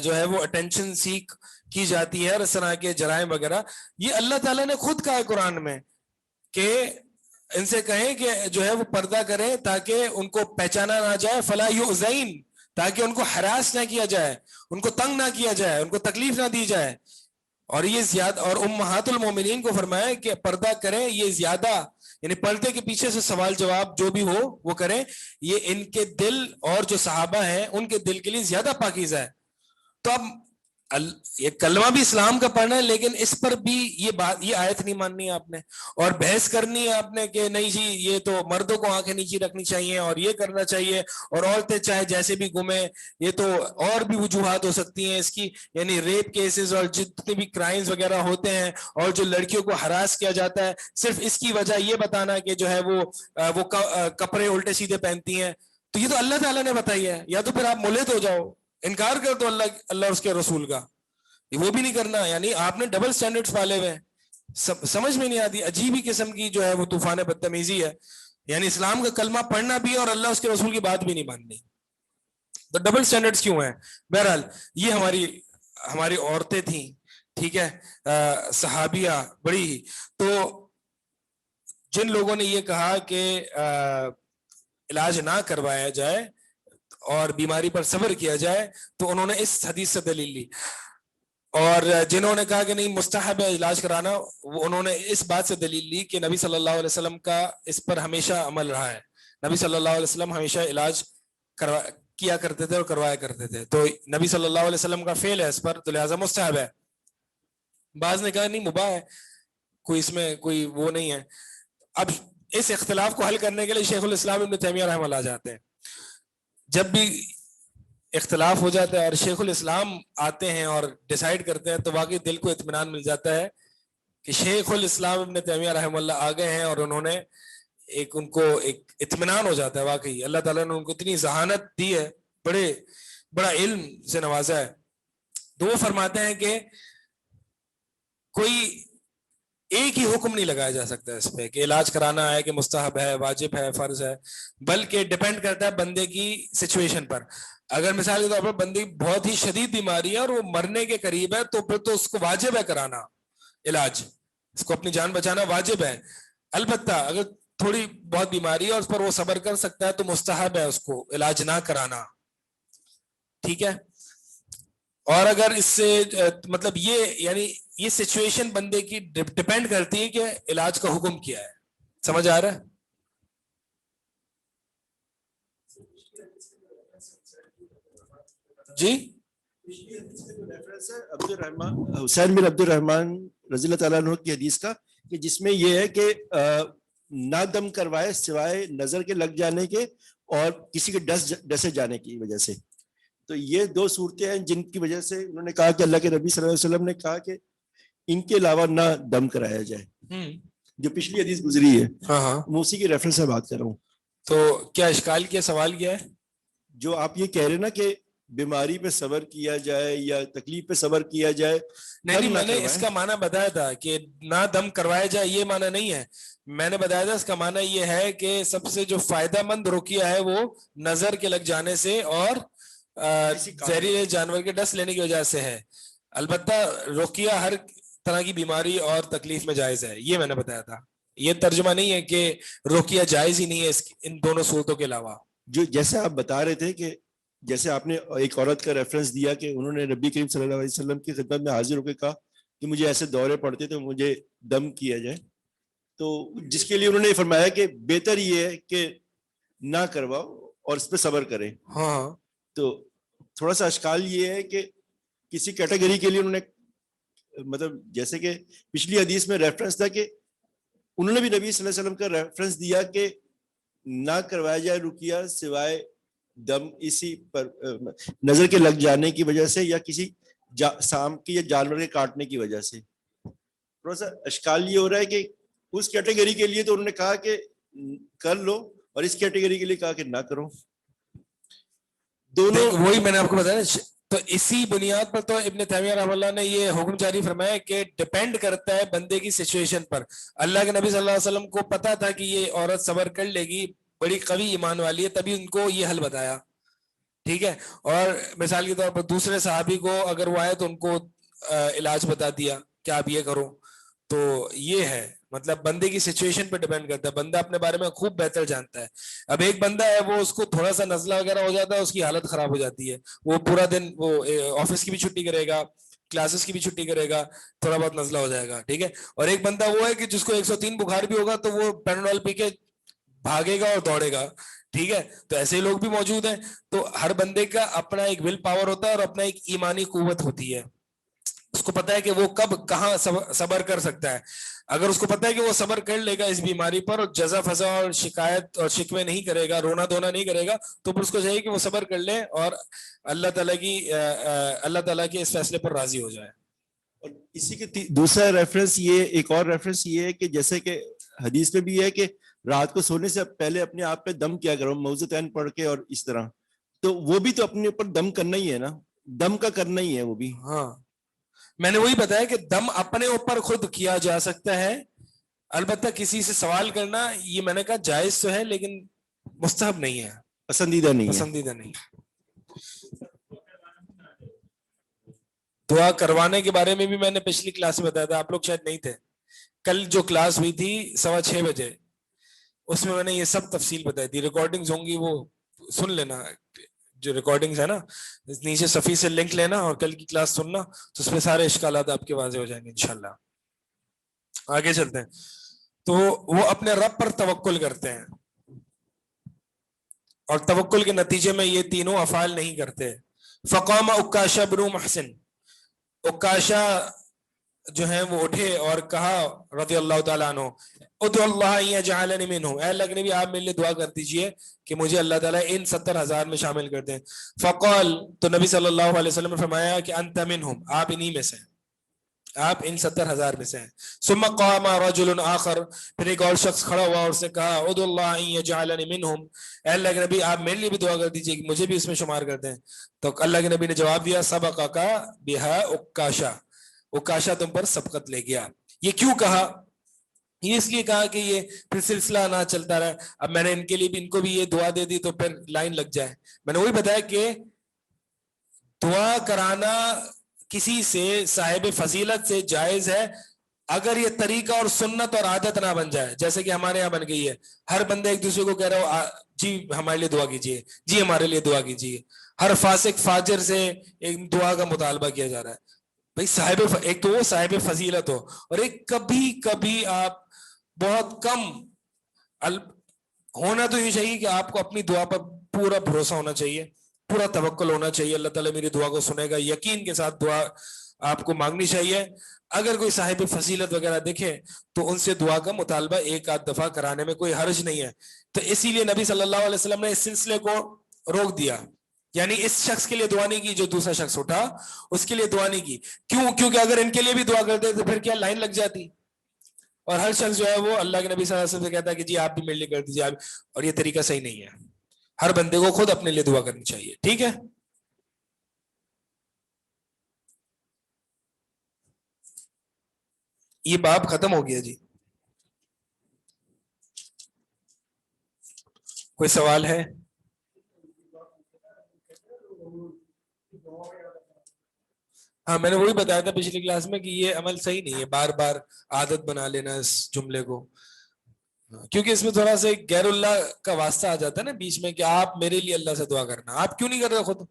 جو ہے وہ اٹینشن سیک کی جاتی ہے اور اس طرح کے جرائم وغیرہ. یہ اللہ تعالیٰ نے خود کہا ہے قرآن میں کہ ان سے کہیں کہ جو ہے وہ پردہ کریں تاکہ ان کو پہچانا نہ جائے، فلا یؤذین، تاکہ ان کو ہراس نہ کیا جائے، ان کو تنگ نہ کیا جائے، ان کو تکلیف نہ دی جائے. اور یہ زیادہ، اور امہات المومنین کو فرمایا کہ پردہ کریں، یہ زیادہ یعنی پردے کے پیچھے سے سوال جواب جو بھی ہو وہ کریں، یہ ان کے دل اور جو صحابہ ہیں ان کے دل کے لیے زیادہ پاکیزہ ہے. تو اب یہ کلمہ بھی اسلام کا پڑھنا ہے، لیکن اس پر بھی یہ آیت نہیں ماننی ہے آپ نے، اور بحث کرنی ہے آپ نے کہ نہیں جی یہ تو مردوں کو آنکھیں نیچی رکھنی چاہیے اور یہ کرنا چاہیے، اور عورتیں چاہے جیسے بھی گھومیں. یہ تو اور بھی وجوہات ہو سکتی ہیں اس کی، یعنی ریپ کیسز اور جتنے بھی کرائمز وغیرہ ہوتے ہیں اور جو لڑکیوں کو ہراس کیا جاتا ہے، صرف اس کی وجہ یہ بتانا کہ جو ہے وہ کپڑے الٹے سیدھے پہنتی ہیں. تو یہ تو اللہ تعالیٰ نے بتائی ہے. یا تو پھر آپ ملحد ہو جاؤ، انکار کر دو اللہ اس کے رسول کا، وہ بھی نہیں کرنا. یعنی آپ نے ڈبل سٹینڈرڈز پالے ہوئے، سمجھ میں نہیں آتی. عجیب ہی قسم کی جو ہے وہ طوفان بدتمیزی ہے. یعنی اسلام کا کلمہ پڑھنا بھی اور اللہ اس کے رسول کی بات بھی نہیں ماننی. تو ڈبل سٹینڈرڈز کیوں ہیں؟ بہرحال یہ ہماری عورتیں تھیں، ٹھیک ہے، صحابیہ بڑی ہی. تو جن لوگوں نے یہ کہا کہ علاج نہ کروایا جائے اور بیماری پر صبر کیا جائے تو انہوں نے اس حدیث سے دلیل لی. اور جنہوں نے کہا کہ نہیں مستحب ہے علاج کرانا، وہ انہوں نے اس بات سے دلیل لی کہ نبی صلی اللہ علیہ وسلم کا اس پر ہمیشہ عمل رہا ہے. نبی صلی اللہ علیہ وسلم ہمیشہ علاج کیا کرتے تھے اور کروایا کرتے تھے. تو نبی صلی اللہ علیہ وسلم کا فعل ہے اس پر، تو لہٰذا مستحب ہے. بعض نے کہا نہیں مباح ہے. کوئی اس میں کوئی وہ نہیں ہے. اب اس اختلاف کو حل کرنے کے لیے شیخ الاسلام ابن تیمیہ رحمہ اللہ جاتے ہیں. جب بھی اختلاف ہو جاتا ہے اور شیخ الاسلام آتے ہیں اور ڈیسائیڈ کرتے ہیں تو واقعی دل کو اطمینان مل جاتا ہے کہ شیخ الاسلام ابن تیمیہ رحمہ اللہ آ گئے ہیں اور انہوں نے ان کو ایک اطمینان ہو جاتا ہے. واقعی اللہ تعالیٰ نے ان کو اتنی ذہانت دی ہے, بڑا علم سے نوازا ہے. تو وہ فرماتے ہیں کہ کوئی ایک ہی حکم نہیں لگایا جا سکتا اس پہ کہ علاج کرانا ہے کہ مستحب ہے, واجب ہے, فرض ہے, بلکہ ڈپینڈ کرتا ہے بندے کی سچویشن پر. اگر مثال کے طور پر بندے کی بہت ہی شدید بیماری ہے اور وہ مرنے کے قریب ہے تو پھر تو اس کو واجب ہے کرانا علاج, اس کو اپنی جان بچانا واجب ہے. البتہ اگر تھوڑی بہت بیماری ہے اور اس پر وہ صبر کر سکتا ہے تو مستحب ہے اس کو علاج نہ کرانا. ٹھیک ہے. اور اگر اس سے مطلب یہ یعنی یہ سچویشن بندے کی ڈپینڈ کرتی ہے کہ علاج کا حکم کیا ہے. سمجھ آ رہا ہے؟ جی
حسین بن عبد الرحمن رضی اللہ تعالیٰ عنہ کی حدیث کا کہ جس میں یہ ہے کہ نہ دم کروائے سوائے نظر کے لگ جانے کے اور کسی کے ڈسے جانے کی وجہ سے. تو یہ دو صورتیں ہیں جن کی وجہ سے انہوں نے کہا کہ اللہ کے نبی صلی اللہ علیہ وسلم نے کہا کہ ان کے علاوہ نہ دم کرایا جائے, جو پچھلی حدیث گزری ہے.
ہاں
میں اسی کی ریفرنس سے بات کر رہا ہوں.
تو کیا اشکال کیا, سوال کیا ہے؟
جو آپ یہ کہہ رہے نا کہ بیماری پہ صبر کیا جائے یا تکلیف پہ صبر کیا جائے,
نہیں میں نے اس کا معنی بتایا تھا کہ نہ دم کروایا جائے, یہ معنی نہیں ہے. میں نے بتایا تھا اس کا معنی یہ ہے کہ سب سے جو فائدہ مند رقیہ ہے وہ نظر کے لگ جانے سے اور زہریلے جانور کے ڈس لینے کی وجہ سے ہے. البتہ رقیہ ہر طرح کی بیماری اور تکلیف میں جائز ہے, یہ میں نے بتایا تھا. یہ ترجمہ نہیں ہے کہ رقیہ جائز ہی نہیں ہے ان دونوں صورتوں کے علاوہ.
جو جیسے آپ بتا رہے تھے کہ جیسے آپ نے ایک عورت کا ریفرنس دیا کہ انہوں نے نبی کریم صلی اللہ علیہ وسلم کی خدمت میں حاضر ہو کے کہا کہ مجھے ایسے دورے پڑتے تو مجھے دم کیا جائے, تو جس کے لیے انہوں نے فرمایا کہ بہتر یہ ہے کہ نہ کرواؤ اور اس پہ صبر کریں.
ہاں
تو تھوڑا سا اشکال یہ ہے کہ کسی کیٹیگری کے لیے انہوں نے مطلب جیسے کہ پچھلی حدیث میں ریفرنس تھا کہ انہوں نے بھی نبی صلی اللہ علیہ وسلم کا ریفرنس دیا کہ نہ کروایا جائے رقیہ سوائے دم اسی پر نظر کے لگ جانے کی وجہ سے یا کسی سام کی یا جانور کے کاٹنے کی وجہ سے. تھوڑا سا اشکال یہ ہو رہا ہے کہ اس کیٹیگری کے لیے تو انہوں نے کہا کہ کر لو اور اس کیٹیگری کے لیے کہا کہ نہ کرو. دونوں
وہی میں نے آپ کو بتایا. تو اسی بنیاد پر تو ابن تیمیہ رحمہ اللہ نے یہ حکم جاری فرمایا کہ ڈپینڈ کرتا ہے بندے کی سچویشن پر. اللہ کے نبی صلی اللہ علیہ وسلم کو پتا تھا کہ یہ عورت صبر کر لے گی, بڑی قوی ایمان والی ہے, تبھی ان کو یہ حل بتایا. ٹھیک ہے. اور مثال کے طور پر دوسرے صحابی کو اگر وہ آئے تو ان کو علاج بتا دیا کہ آپ یہ کرو. تو یہ ہے مطلب بندے کی سچویشن پہ ڈیپینڈ کرتا ہے, بندہ اپنے بارے میں خوب بہتر جانتا ہے. اب ایک بندہ ہے وہ اس کو تھوڑا سا نزلہ وغیرہ ہو جاتا ہے, اس کی حالت خراب ہو جاتی ہے, وہ پورا دن وہ آفس کی بھی چھٹی کرے گا, کلاسز کی بھی چھٹی کرے گا, تھوڑا بہت نزلہ ہو جائے گا. ٹھیک ہے. اور ایک بندہ وہ ہے کہ جس کو 103 بخار بھی ہوگا تو وہ پیناڈول پی کے بھاگے گا اور دوڑے گا. ٹھیک ہے. تو ایسے لوگ بھی موجود ہیں. تو ہر بندے کا اپنا ایک ول پاور ہوتا ہے اور اپنا ایک ایمانی قوت ہوتی ہے. اس کو پتا ہے کہ وہ کب کہاں صبر کر سکتا ہے. اگر اس کو پتا ہے کہ وہ صبر کر لے گا اس بیماری پر اور جزا فضا اور شکایت اور شکوے نہیں کرے گا, رونا دھونا نہیں کرے گا, تو پھر اس کو چاہیے کہ وہ صبر کر لے اور اللہ تعالیٰ کے اس فیصلے پر راضی ہو جائے.
اور اسی کے دوسرا ریفرنس یہ, ایک اور ریفرنس یہ ہے کہ جیسے کہ حدیث میں بھی ہے کہ رات کو سونے سے پہلے اپنے آپ پہ دم کیا کرو, موضوعین پڑھ کے اور اس طرح. تو وہ بھی تو اپنے اوپر دم کرنا ہی ہے نا, دم کا کرنا ہی ہے وہ بھی.
ہاں میں نے وہی بتایا کہ دم اپنے اوپر خود کیا جا سکتا ہے, البتہ کسی سے سوال کرنا یہ میں نے کہا جائز تو ہے لیکن مستحب نہیں ہے,
پسندیدہ نہیں ہے.
پسندیدہ نہیں. دعا کروانے کے بارے میں بھی میں نے پچھلی کلاس میں بتایا تھا, آپ لوگ شاید نہیں تھے. کل جو کلاس ہوئی تھی 6:15 بجے, اس میں نے یہ سب تفصیل بتائی تھی. ریکارڈنگز ہوں گی, وہ سن لینا. جو ریکارڈنگز ہے نا نیچے صفحے سے لنک لینا اور کل کی کلاس سننا, تو اس میں سارے اشکالات آپ کے واضح ہو جائیں گے انشاءاللہ. آگے چلتے ہیں. تو وہ اپنے رب پر توکل کرتے ہیں اور توکل کے نتیجے میں یہ تینوں افعال نہیں کرتے. فقام عکاشہ بن محسن, عکاشہ جو ہیں وہ اٹھے اور کہا رضی اللہ تعالیٰ عنہ ادعو اللہ ان یجعلنی منہم، اے اللہ کے نبی آپ میرے لیے دعا کر دیجئے کہ مجھے اللہ تعالیٰ ان 70,000 میں شامل کر دیں. فقال، تو نبی صلی اللہ علیہ وسلم نے فرمایا کہ انت منہم، آپ انہی میں سے ہیں، آپ ان 70,000 میں سے ہیں. ثم قام رجل آخر، پھر ایک اور شخص کھڑا ہوا اور اس نے کہا ادعو اللہ ان یجعلنی منہم، اے اللہ کے نبی آپ میرے لیے بھی دعا کر دیجئے کہ مجھے بھی اس میں شمار کر دیں. تو اللہ کے نبی نے جواب دیا سبقک بہا عکاشہ، عکاشہ تم پر سبقت لے گیا. یہ کیوں کہا؟ یہ اس لیے کہا کہ یہ پھر سلسلہ نہ چلتا رہا. اب میں نے ان کے لیے بھی، ان کو بھی یہ دعا دے دی تو پھر لائن لگ جائے. میں نے وہی بتایا کہ دعا کرانا کسی سے صاحب فضیلت سے جائز ہے اگر یہ طریقہ اور سنت اور عادت نہ بن جائے. جیسے کہ ہمارے یہاں بن گئی ہے، ہر بندہ ایک دوسرے کو کہہ رہا ہو جی ہمارے لیے دعا کیجیے، جی ہمارے لیے دعا کیجیے. ہر فاسق فاجر سے ایک دعا کا مطالبہ کیا جا رہا ہے. بھائی صاحب، ایک تو وہ صاحب فضیلت ہو، اور ایک کبھی کبھی آپ بہت کم ہونا تو یہ چاہیے کہ آپ کو اپنی دعا پر پورا بھروسہ ہونا چاہیے، پورا توکل ہونا چاہیے. اللہ تعالیٰ میری دعا کو سنے گا، یقین کے ساتھ دعا آپ کو مانگنی چاہیے. اگر کوئی صاحب فضیلت وغیرہ دیکھے تو ان سے دعا کا مطالبہ ایک آدھ دفعہ کرانے میں کوئی حرج نہیں ہے. تو اسی لیے نبی صلی اللہ علیہ وسلم نے اس سلسلے کو روک دیا. یعنی اس شخص کے لیے دعا نہیں کی جو دوسرا شخص اٹھا، اس کے لیے دعا نہیں کی. کیوں؟ کیونکہ اگر ان کے لیے بھی دعا کرتے تو پھر کیا لائن لگ جاتی، اور ہر شخص جو ہے وہ اللہ کے نبی صلی اللہ علیہ وسلم سے کہتا ہے کہ جی آپ بھی میرے لیے کر دیجیے. اور یہ طریقہ صحیح نہیں ہے. ہر بندے کو خود اپنے لیے دعا کرنی چاہیے. ٹھیک ہے، یہ باب ختم ہو گیا جی. کوئی سوال ہے؟ ہاں میں نے وہی بتایا تھا پچھلی کلاس میں کہ یہ عمل صحیح نہیں ہے، بار بار عادت بنا لینا اس جملے کو، کیونکہ اس میں تھوڑا سا غیر اللہ کا واسطہ آ جاتا ہے نا بیچ میں کہ آپ میرے لیے اللہ سے دعا کرنا. آپ کیوں نہیں کر رہے خود؟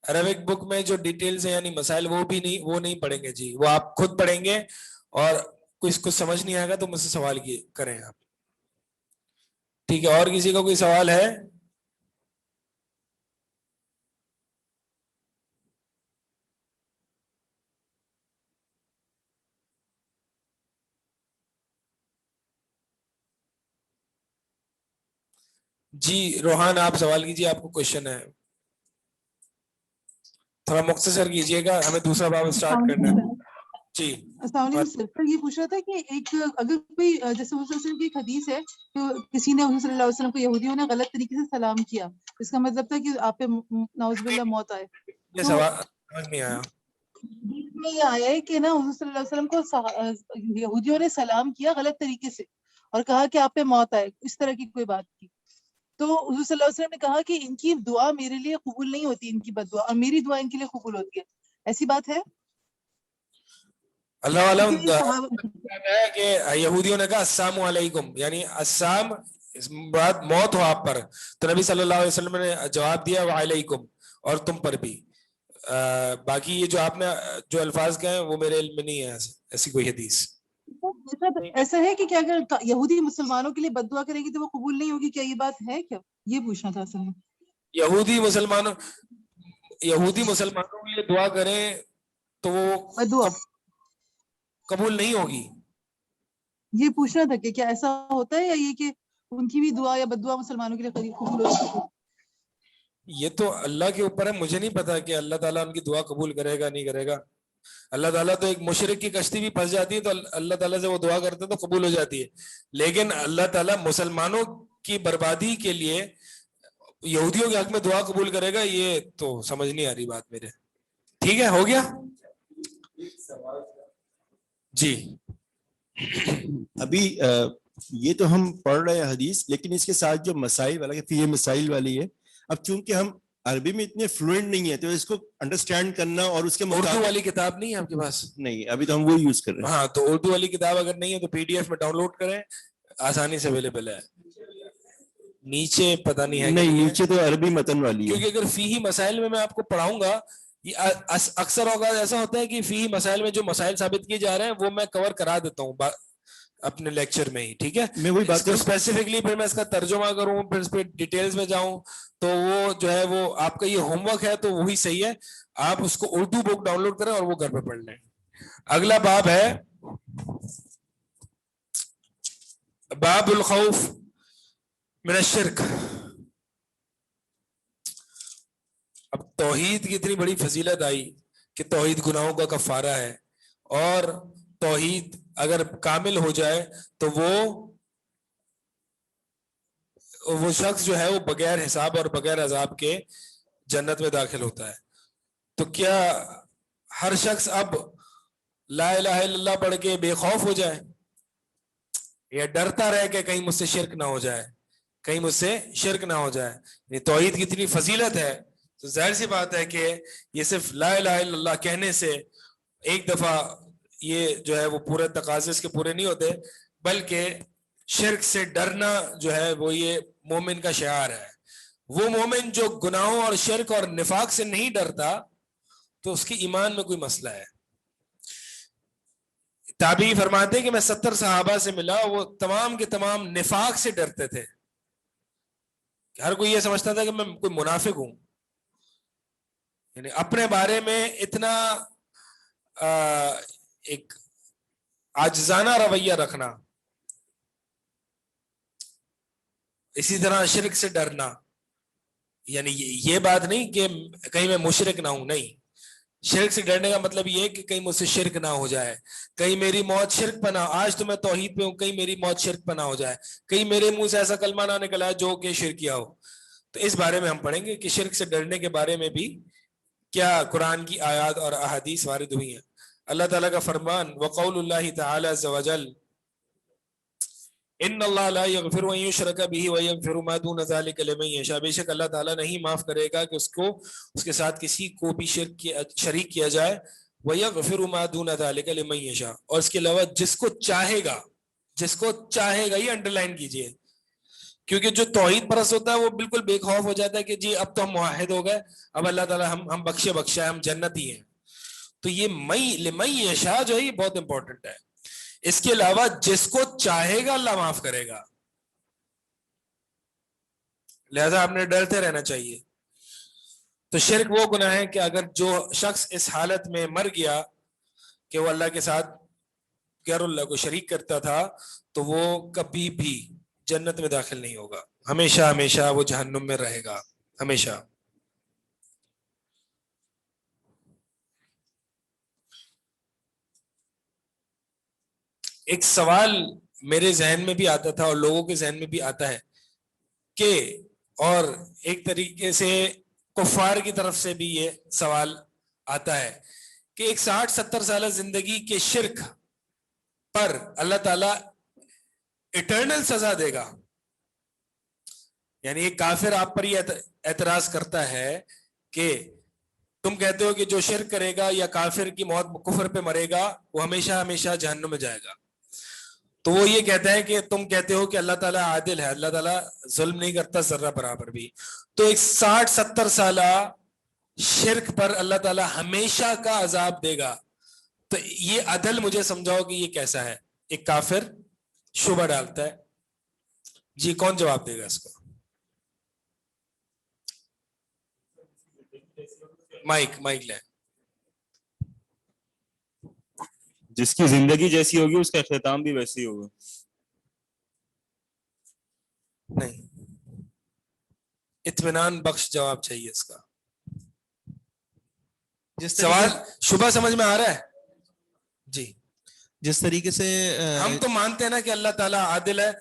عربک بک میں جو ڈیٹیلز ہیں یعنی مسائل وہ نہیں پڑھیں گے جی، وہ آپ خود پڑھیں گے. اور کچھ سمجھ نہیں آئے گا تو مجھ سے سوال کریں آپ. ٹھیک ہے، اور کسی کا کوئی سوال ہے؟ جی روحان آپ سوال کیجیے، آپ کو کوشچن ہے. تھوڑا مختصر کیجیے گا، ہمیں دوسرا باب اسٹارٹ کرنا ہے. جی
السلام علیکم سر. سر یہ پوچھ رہا تھا کہ ایک اگر کوئی جیسے حضور صلی اللہ علیہ وسلم کی ایک حدیث ہے کہ کسی نے حضور صلی اللہ علیہ وسلم کو یہودیوں نے غلط طریقے سے سلام کیا، اس کا مطلب تھا کہ آپ پہ نعوذ باللہ موت آئے.
یہ سوال سمجھ نہیں آیا.
میں یہ آیا ہے کہ نا حضور صلی اللہ علیہ وسلم کو یہودیوں نے سلام کیا غلط طریقے سے اور کہا کہ آپ پہ موت آئے، اس طرح کی کوئی بات کی. تو حضور صلی اللہ علیہ وسلم نے کہا کہ ان کی دعا میرے لیے قبول نہیں ہوتی، ان کی بد دعا، اور میری دعا ان کے لیے قبول ہوتی ہے. ایسی بات ہے؟
اللہ علم ہے کہ یہودیوں نے کہا السلام علیکم، یعنی السلام بعد موت ہو آپ پر، تو نبی صلی اللہ علیہ وسلم نے جواب دیا وعلیکم، اور تم پر بھی. باقی یہ جو آپ نے جو الفاظ کہے ہیں وہ میرے علم میں نہیں ہے ایسی کوئی حدیث.
ایسا ہے کہ کیا اگر یہودی مسلمانوں کے لیے بد دعا کرے گی تو وہ قبول نہیں ہوگی؟ کیا یہ بات ہے؟ کیا یہ پوچھنا تھا اصل میں.
یہودی مسلمانوں کے لیے دعا کریں تو وہ قبول نہیں ہوگی؟
یہ پوچھنا تھا کہ کیا ایسا ہوتا ہے، یا یہ کہ ان کی بھی دعا یا بد دعا مسلمانوں کے لیے قبول ہوگی؟
یہ تو اللہ کے اوپر ہے، مجھے نہیں پتا کہ اللہ تعالیٰ ان کی دعا قبول کرے گا نہیں کرے گا. اللہ تعالیٰ تو ایک مشرک کی کشتی بھی پھنس جاتی ہے تو اللہ تعالیٰ سے وہ دعا کرتے تو قبول ہو جاتی ہے، لیکن اللہ تعالیٰ مسلمانوں کی بربادی کے لیے یہودیوں کے حق میں دعا قبول کرے گا، یہ تو سمجھ نہیں آ رہی بات میرے. ٹھیک ہے، ہو گیا جی.
ابھی یہ تو ہم پڑھ رہے ہیں حدیث، لیکن اس کے ساتھ جو مسائل والا فی مسائل والی ہے، اب چونکہ ہم عربی میں اتنے فلوئنٹ نہیں ہے تو اس کو انڈرسٹینڈ کرنا اور اس کے
اردو
مطابق
والی کتاب نہیں ہے آپ کے پاس؟
نہیں، ابھی تو ہم وہی یوز کر رہے ہیں.
ہاں تو اردو والی کتاب اگر نہیں ہے تو PDF میں ڈاؤن لوڈ کریں, آسانی سے اویلیبل ہے. نیچے پتہ نہیں ہے
نہیں، نیچے تو عربی متن والی ہے.
کیونکہ اگر فیہی مسائل میں آپ کو پڑھاؤں گا, یہ اکثر اوقات ایسا ہوتا ہے کہ فیہی مسائل میں جو مسائل ثابت کیے جا رہے ہیں وہ میں کور کرا دیتا ہوں اپنے لیکچر میں ہی, ٹھیک ہے.
میں وہی بات کروں
اسپیسیفکلی پھر میں اس کا ترجمہ کروں, پھر اس پہ ڈیٹیلز میں جاؤں, تو وہ جو ہے وہ آپ کا یہ ہوم ورک ہے تو وہی صحیح ہے. آپ اس کو اردو بک ڈاؤن لوڈ کریں اور وہ گھر پہ پڑھ لیں. اگلا باب ہے باب الخوف من الشرک. اب توحید کی اتنی بڑی فضیلت آئی کہ توحید گناہوں کا کفارہ ہے, اور توحید اگر کامل ہو جائے تو وہ شخص جو ہے وہ بغیر حساب اور بغیر عذاب کے جنت میں داخل ہوتا ہے. تو کیا ہر شخص اب لا الہ الا اللہ پڑھ کے بے خوف ہو جائے, یا ڈرتا رہے کہ کہیں مجھ سے شرک نہ ہو جائے, کہیں مجھ سے شرک نہ ہو جائے؟ یہ توحید کی اتنی فضیلت ہے تو ظاہر سی بات ہے کہ یہ صرف لا الہ الا اللہ کہنے سے ایک دفعہ یہ جو ہے وہ پورے تقاضے اس کے پورے نہیں ہوتے, بلکہ شرک سے ڈرنا جو ہے وہ یہ مومن کا شعار ہے. وہ مومن جو گناہوں اور شرک اور نفاق سے نہیں ڈرتا تو اس کی ایمان میں کوئی مسئلہ ہے. تابعی فرماتے ہیں کہ میں 70 صحابہ سے ملا, وہ تمام کے تمام نفاق سے ڈرتے تھے. ہر کوئی یہ سمجھتا تھا کہ میں کوئی منافق ہوں, یعنی اپنے بارے میں اتنا ایک عاجزانہ رویہ رکھنا. اسی طرح شرک سے ڈرنا, یعنی یہ بات نہیں کہ کہیں میں مشرک نہ ہوں, نہیں. شرک سے ڈرنے کا مطلب یہ ہے کہ کہیں مجھ سے شرک نہ ہو جائے, کہیں میری موت شرک پہ نہ, آج تو میں توحید پہ ہوں, کہیں میری موت شرک پہ نہ ہو جائے, کہیں میرے منہ سے ایسا کلمہ نہ نکلا جو کہ شرکیہ ہو. تو اس بارے میں ہم پڑھیں گے کہ شرک سے ڈرنے کے بارے میں بھی کیا قرآن کی آیات اور احادیث وارد ہوئی ہیں. اللہ تعالیٰ کا فرمان وقول اللہ تعالی عز وجل ان اللہ لا یغفر ان یشرک بہ ویغفر ما دون ذلک لمن یشاء. بے شک اللہ تعالیٰ نہیں معاف کرے گا کہ اس کے ساتھ کسی کو بھی شریک کیا جائے. ویغفر ما دون ذلک لمن یشاء, اور اس کے علاوہ جس کو چاہے گا, یہ انڈر لائن کیجئے, کیونکہ جو توحید پرست ہوتا ہے وہ بالکل بے خوف ہو جاتا ہے کہ جی اب تو ہم موحد ہو گئے, اب اللہ تعالیٰ ہم بخشا ہے, ہم جنتی ہیں. تو یہ لمن یشاء جو ہے یہ بہت امپورٹنٹ ہے. اس کے علاوہ جس کو چاہے گا اللہ معاف کرے گا, لہذا آپ نے ڈرتے رہنا چاہیے. تو شرک وہ گناہ ہے کہ اگر جو شخص اس حالت میں مر گیا کہ وہ اللہ کے ساتھ غیر اللہ کو شریک کرتا تھا تو وہ کبھی بھی جنت میں داخل نہیں ہوگا, ہمیشہ ہمیشہ وہ جہنم میں رہے گا, ہمیشہ. ایک سوال میرے ذہن میں بھی آتا تھا اور لوگوں کے ذہن میں بھی آتا ہے کہ, اور ایک طریقے سے کفار کی طرف سے بھی یہ سوال آتا ہے کہ ایک 60-70 سالہ زندگی کے شرک پر اللہ تعالیٰ ایٹرنل سزا دے گا. یعنی ایک کافر آپ پر یہ اعتراض کرتا ہے کہ تم کہتے ہو کہ جو شرک کرے گا یا کافر کی موت کفر پہ مرے گا وہ ہمیشہ ہمیشہ جہنم میں جائے گا. تو وہ یہ کہتا ہے کہ تم کہتے ہو کہ اللہ تعالیٰ عادل ہے, اللہ تعالیٰ ظلم نہیں کرتا ذرہ برابر بھی. تو ایک 60-70 سالہ شرک پر اللہ تعالیٰ ہمیشہ کا عذاب دے گا, تو یہ عدل مجھے سمجھاؤ کہ یہ کیسا ہے؟ ایک کافر شبہ ڈالتا ہے, جی کون جواب دے گا اس کو؟ مائک لیں.
جس کی زندگی جیسی ہوگی اس کا اختتام بھی ویسی ہی ہوگا.
نہیں, اطمینان بخش جواب چاہیے اس کا. سوال شبہ سمجھ میں آ رہا ہے؟ جی.
جس طریقے سے
ہم تو مانتے ہیں نا کہ اللہ تعالیٰ عادل ہے,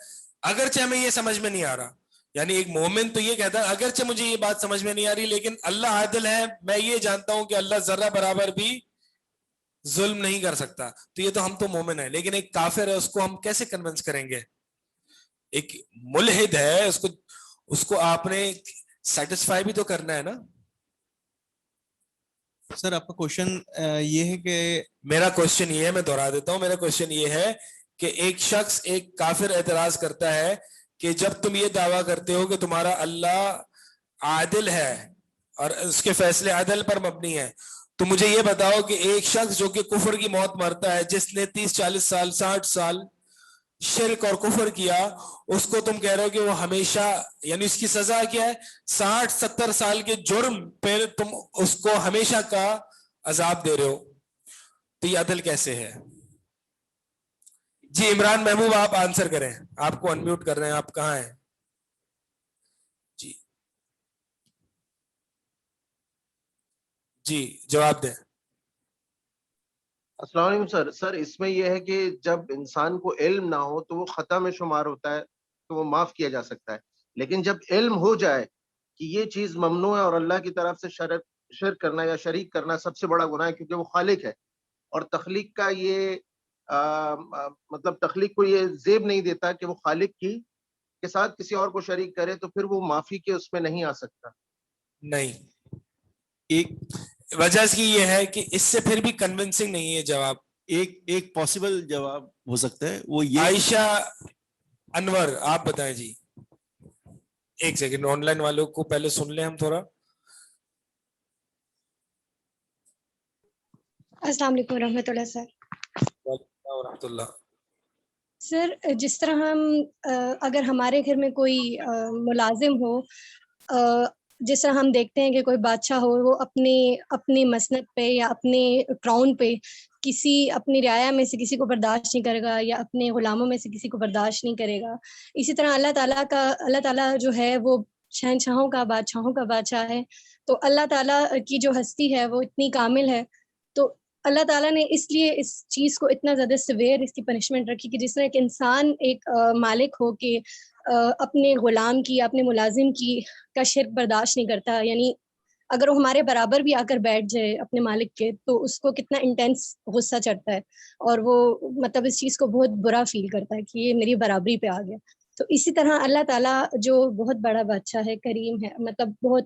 اگرچہ ہمیں یہ سمجھ میں نہیں آ رہا. یعنی ایک مومن تو یہ کہتا ہے اگرچہ مجھے یہ بات سمجھ میں نہیں آ رہی لیکن اللہ عادل ہے, میں یہ جانتا ہوں کہ اللہ ذرہ برابر بھی ظلم نہیں کر سکتا. تو یہ تو ہم تو مومن ہیں, لیکن ایک کافر ہے اس کو ہم کیسے کنونس کریں گے؟ ایک ملحد ہے, اس کو آپ نے سیٹسفائی بھی تو کرنا ہے نا.
سر آپ کا کوشچن یہ ہے کہ
میرا کوشچن یہ ہے, میں دہرا دیتا ہوں, میرا کوشچن یہ ہے کہ ایک شخص, ایک کافر اعتراض کرتا ہے کہ جب تم یہ دعویٰ کرتے ہو کہ تمہارا اللہ عادل ہے اور اس کے فیصلے عدل پر مبنی ہے, تو مجھے یہ بتاؤ کہ ایک شخص جو کہ کفر کی موت مرتا ہے, جس نے 30-40 سال 60 سال شرک اور کفر کیا, اس کو تم کہہ رہے ہو کہ وہ ہمیشہ, یعنی اس کی سزا کیا ہے, 60-70 سال کے جرم پہ تم اس کو ہمیشہ کا عذاب دے رہے ہو, تو یہ عدل کیسے ہے؟ جی عمران محبوب آپ آنسر کریں, آپ کو انمیوٹ کر رہے ہیں, آپ کہاں ہیں؟ جی جی جواب دیں.
السلام علیکم سر. سر اس میں یہ ہے کہ جب انسان کو علم نہ ہو تو وہ خطا میں شمار ہوتا ہے, تو وہ معاف کیا جا سکتا ہے, لیکن جب علم ہو جائے کہ یہ چیز ممنوع ہے اور اللہ کی طرف سے شرک کرنا یا شریک کرنا سب سے بڑا گناہ ہے, کیونکہ وہ خالق ہے, اور تخلیق کا یہ مطلب تخلیق کو یہ زیب نہیں دیتا کہ وہ خالق کے ساتھ کسی اور کو شریک کرے, تو پھر وہ معافی کے اس میں نہیں آ سکتا.
نہیں, ایک وجہ اس کی یہ ہے کہ اس سے پھر بھی کنونسنگ نہیں ہے جواب.
ایک پاسبل جواب ہو سکتا ہے, وہ یہ.
عائشہ انور آپ بتائیں جی. ایک سیکنڈ, آن لائن والوں کو پہلے سن لیں ہم تھوڑا.
السلام علیکم ورحمۃ اللہ. سر
ورحمۃ اللہ.
سر جس طرح ہم اگر ہمارے گھر میں کوئی ملازم ہو, جس طرح ہم دیکھتے ہیں کہ کوئی بادشاہ ہو, وہ اپنی مسند پہ یا اپنے کراؤن پہ کسی اپنی رعایا میں سے کسی کو برداشت نہیں کرے گا, یا اپنے غلاموں میں سے کسی کو برداشت نہیں کرے گا. اسی طرح اللہ تعالیٰ جو ہے وہ شہنشاہوں کا, بادشاہوں کا بادشاہ ہے. تو اللہ تعالیٰ کی جو ہستی ہے وہ اتنی کامل ہے, تو اللہ تعالیٰ نے اس لیے اس چیز کو اتنا زیادہ سویر اس کی پنشمنٹ رکھی کہ جس طرح ایک انسان ایک مالک ہو کہ اپنے غلام کی, اپنے ملازم کی کا شرک برداشت نہیں کرتا, یعنی اگر وہ ہمارے برابر بھی آ کر بیٹھ جائے اپنے مالک کے, تو اس کو کتنا انٹینس غصہ چڑھتا ہے, اور وہ مطلب اس چیز کو بہت برا فیل کرتا ہے کہ یہ میری برابری پہ آ گیا. تو اسی طرح اللہ تعالیٰ جو بہت بڑا بادشاہ ہے, کریم ہے, مطلب بہت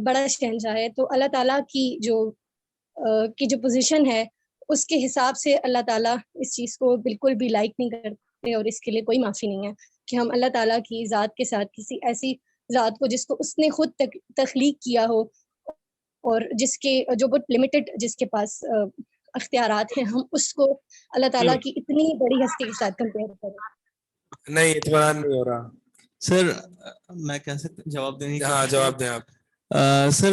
بڑا شہنشاہ ہے, تو اللہ تعالیٰ کی جو پوزیشن ہے اس کے حساب سے اللہ تعالیٰ اس چیز کو بالکل بھی لائک نہیں کرتے, اور اس کے لیے کوئی معافی نہیں ہے کہ ہم اللہ تعالیٰ کی ذات کے ساتھ کسی ایسی ذات کو جس کو اس نے خود تخلیق کیا ہو, اور جس کے جو بہت لمیٹڈ جس کے پاس اختیارات ہیں, ہم اس کو اللہ تعالیٰ کی اتنی بڑی ہستی کے ساتھ کمپیئر کریں.
نہیں, اطمینان نہیں ہو رہا.
سر میں کہہ سکتا جواب دینے کی؟
ہاں جواب دیں آپ.
سر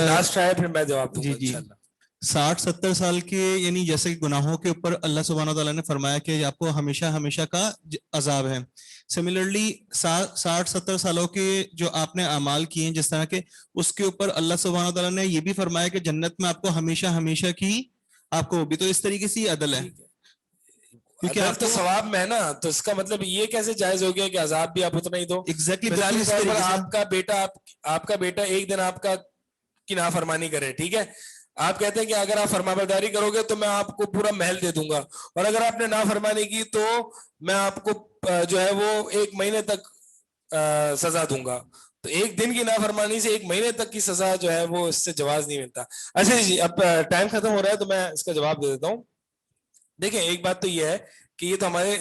لاسٹ ٹرائی, پھر میں جواب دوں گا انشاءاللہ.
60-70 سال کے, یعنی جیسے کہ گناہوں کے اوپر اللہ سبحانہ تعالیٰ نے فرمایا کہ آپ کو ہمیشہ ہمیشہ کا عذاب ہے. سملرلی 60-70 سالوں کے جو آپ نے اعمال کیے ہیں جس طرح کے, اس کے اوپر اللہ سبحانہ تعالیٰ نے یہ بھی فرمایا کہ جنت میں آپ کو ہمیشہ ہمیشہ کی آپ کو بھی, تو اس طریقے سے عدل ہے.
کیونکہ آپ تو ثواب میں ہے نا, تو اس کا مطلب یہ کیسے جائز ہو گیا کہ عذاب بھی آپ اتنا ہی دو.
ایگزیکٹلی
آپ کا بیٹا ایک دن آپ کی نافرمانی کرے, ٹھیک ہے, آپ کہتے ہیں کہ اگر آپ فرمانبرداری کرو گے تو میں آپ کو پورا محل دے دوں گا, اور اگر آپ نے نافرمانی کی تو میں آپ کو جو ہے وہ 1 مہینے تک سزا دوں گا. تو 1 دن کی نافرمانی سے 1 مہینے تک کی سزا جو ہے وہ اس سے جواز نہیں ملتا. اچھا جی, اب ٹائم ختم ہو رہا ہے تو میں اس کا جواب دے دیتا ہوں. دیکھیں, ایک بات تو یہ ہے کہ یہ تو ہمارے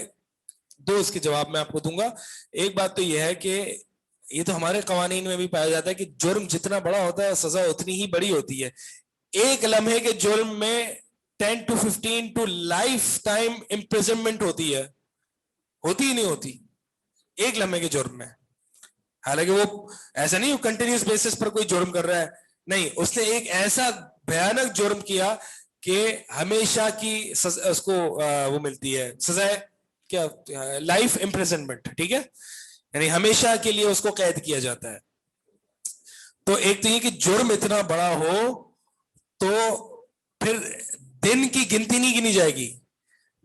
2 اس کے جواب میں آپ کو دوں گا. ایک بات تو یہ ہے کہ یہ تو ہمارے قوانین میں بھی پایا جاتا ہے کہ جرم جتنا بڑا ہوتا ہے سزا اتنی ہی بڑی ہوتی ہے. ایک لمحے کے جرم میں 10 to 15 to life time imprisonment ہوتی ہے, ہوتی ہی نہیں ہوتی ایک لمحے کے جرم میں. حالانکہ وہ ایسا نہیں کنٹینیوس بیسس پر کوئی جرم کر رہا ہے, نہیں, اس نے ایک ایسا بھیانک جرم کیا کہ ہمیشہ کی اس کو وہ ملتی ہے سزائے, کیا, لائف امپریزنمنٹ, ٹھیک ہے, یعنی ہمیشہ کے لیے اس کو قید کیا جاتا ہے. تو ایک تو یہ کہ جرم اتنا بڑا ہو تو پھر دن کی گنتی نہیں گنی جائے گی,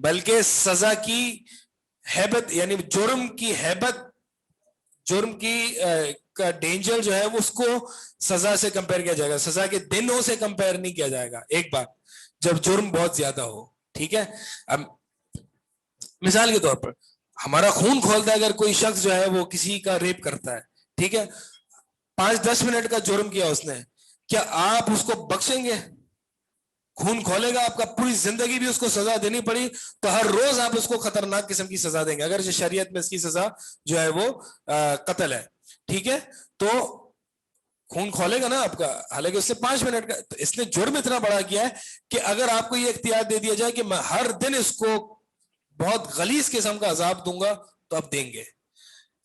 بلکہ سزا کی ہیبت, یعنی جرم کی ہیبت, جرم کی کا ڈینجر جو ہے وہ اس کو سزا سے کمپیئر کیا جائے گا, سزا کے دنوں سے کمپیئر نہیں کیا جائے گا. ایک بات, جب جرم بہت زیادہ ہو, ٹھیک ہے. اب مثال کے طور پر ہمارا خون کھولتا ہے اگر کوئی شخص جو ہے وہ کسی کا ریپ کرتا ہے, ٹھیک ہے, 5-10 منٹ کا جرم کیا اس نے, کیا آپ اس کو بخشیں گے؟ خون کھولے گا آپ کا, پوری زندگی بھی اس کو سزا دینی پڑی تو ہر روز آپ اس کو خطرناک قسم کی سزا دیں گے, اگر شریعت میں اس کی سزا جو ہے وہ قتل ہے. ٹھیک ہے, تو خون کھولے گا نا آپ کا, حالانکہ اس سے 5 منٹ کا, تو اس نے جرم اتنا بڑا کیا ہے کہ اگر آپ کو یہ اختیار دے دیا جائے کہ میں ہر دن اس کو بہت غلیظ قسم کا عذاب دوں گا تو آپ دیں گے,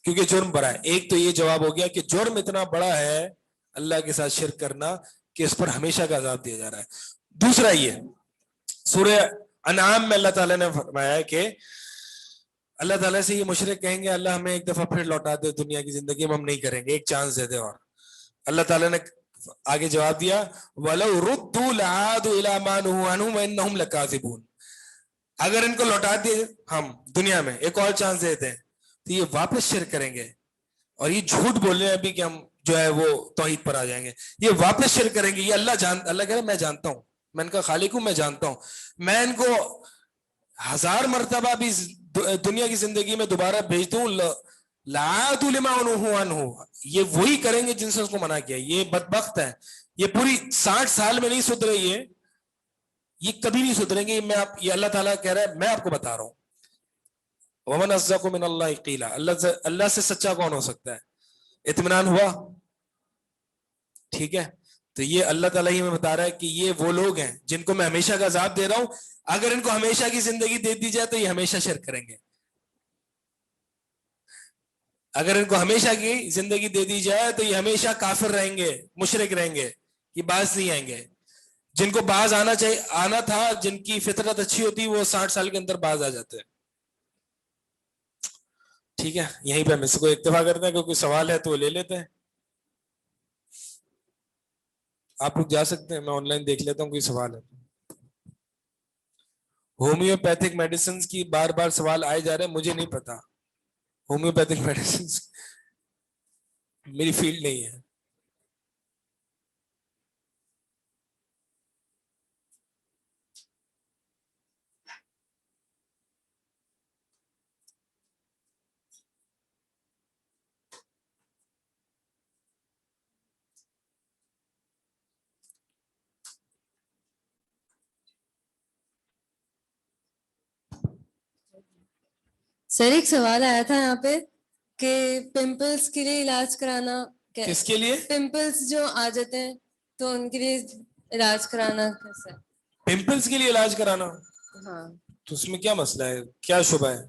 کیونکہ جرم بڑا ہے. ایک تو یہ جواب ہو گیا کہ جرم اتنا بڑا ہے اللہ کے ساتھ شرک کرنا کہ اس پر ہمیشہ کا عذاب دیا جا رہا ہے. دوسرا یہ سورہ انعام میں اللہ تعالیٰ نے فرمایا ہے کہ اللہ تعالیٰ سے یہ مشرک کہیں گے اللہ ہمیں ایک دفعہ پھر لوٹا دے دنیا کی زندگی میں, ہم نہیں کریں گے, ایک چانس دے دے. اور اللہ تعالیٰ نے آگے جواب دیا وَلَوْ رُدُّوا لَعَادُوا إِلَىٰ مَا نُهُوا عَنْهُ وَإِنَّهُمْ لَكَاذِبُونَ, اگر ان کو لوٹا دیے ہم دنیا میں ایک اور چانس دیتے ہیں تو یہ واپس شرک کریں گے, اور یہ جھوٹ بول رہے ہیں ابھی کہ ہم جو ہے وہ توحید پر آ جائیں گے, یہ واپس شرک کریں گے. یہ اللہ کہہ رہا ہے میں جانتا ہوں, میں ان کا خالق ہوں, میں جانتا ہوں, میں ان کو 1000 مرتبہ بھی دنیا کی زندگی میں دوبارہ بھیج دوں لَعَادُوا لِمَا نُهُوا عَنْهُ, یہ وہی کریں گے جن سے اس کو منع کیا. یہ بدبخت ہے, یہ پوری 60 سال میں نہیں سدھرے, یہ کبھی نہیں سدھریں گے. یہ اللہ تعالیٰ کہہ رہا ہے میں آپ کو بتا رہا ہوں وَمَنْ أَصْدَقُ مِنَ اللَّهِ قِيلًا, اللہ سے سچا کون ہو سکتا ہے. اطمینان ہوا, ٹھیک ہے. تو یہ اللہ تعالیٰ ہی میں بتا رہا ہے کہ یہ وہ لوگ ہیں جن کو میں ہمیشہ کا عذاب دے رہا ہوں, اگر ان کو ہمیشہ کی زندگی دے دی جائے تو یہ ہمیشہ شرک کریں گے. اگر ان کو ہمیشہ کی زندگی دے دی جائے تو یہ ہمیشہ کافر رہیں گے, مشرک رہیں گے, یہ باز نہیں آئیں گے. جن کو باز آنا تھا, جن کی فطرت اچھی ہوتی وہ 60 سال کے اندر باز آ جاتے ہیں. ٹھیک ہے, یہیں پہ ہم اس کو اکتفا کرتے ہیں, کوئی سوال ہے تو وہ لے لیتے ہیں. آپ لوگ جا سکتے ہیں, میں آن لائن دیکھ لیتا ہوں کوئی سوال ہے. ہومیوپیتھک میڈیسنز کی بار بار سوال آئے جا رہے ہیں, مجھے نہیں پتا. ہومیوپیتھک میڈیسنز میری فیلڈ نہیں ہے.
سر ایک سوال آیا تھا یہاں پہ کہ پمپلز کے لیے علاج کرانا,
کس کے لیے
پمپلز جو آ جاتے ہیں تو ان کے لیے علاج کرانا کیسا؟
پمپلز کے لیے علاج کرانا,
ہاں
تو اس میں کیا مسئلہ ہے, کیا شبہ ہے؟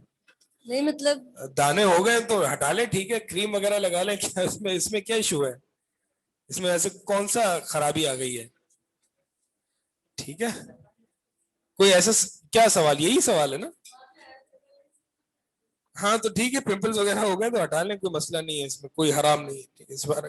نہیں مطلب
دانے ہو گئے تو ہٹا لیں, ٹھیک ہے, کریم وغیرہ لگا لیں, کیا اس میں کیا ایشو ہے, اس میں ایسے کون سا خرابی آ گئی ہے. ٹھیک ہے, کوئی ایسا کیا سوال, یہی سوال ہے نا. ہاں تو ٹھیک ہے, پمپلز وغیرہ ہو گئے تو ہٹا لیں, کوئی مسئلہ نہیں ہے, اس میں کوئی حرام نہیں ہے. اس بار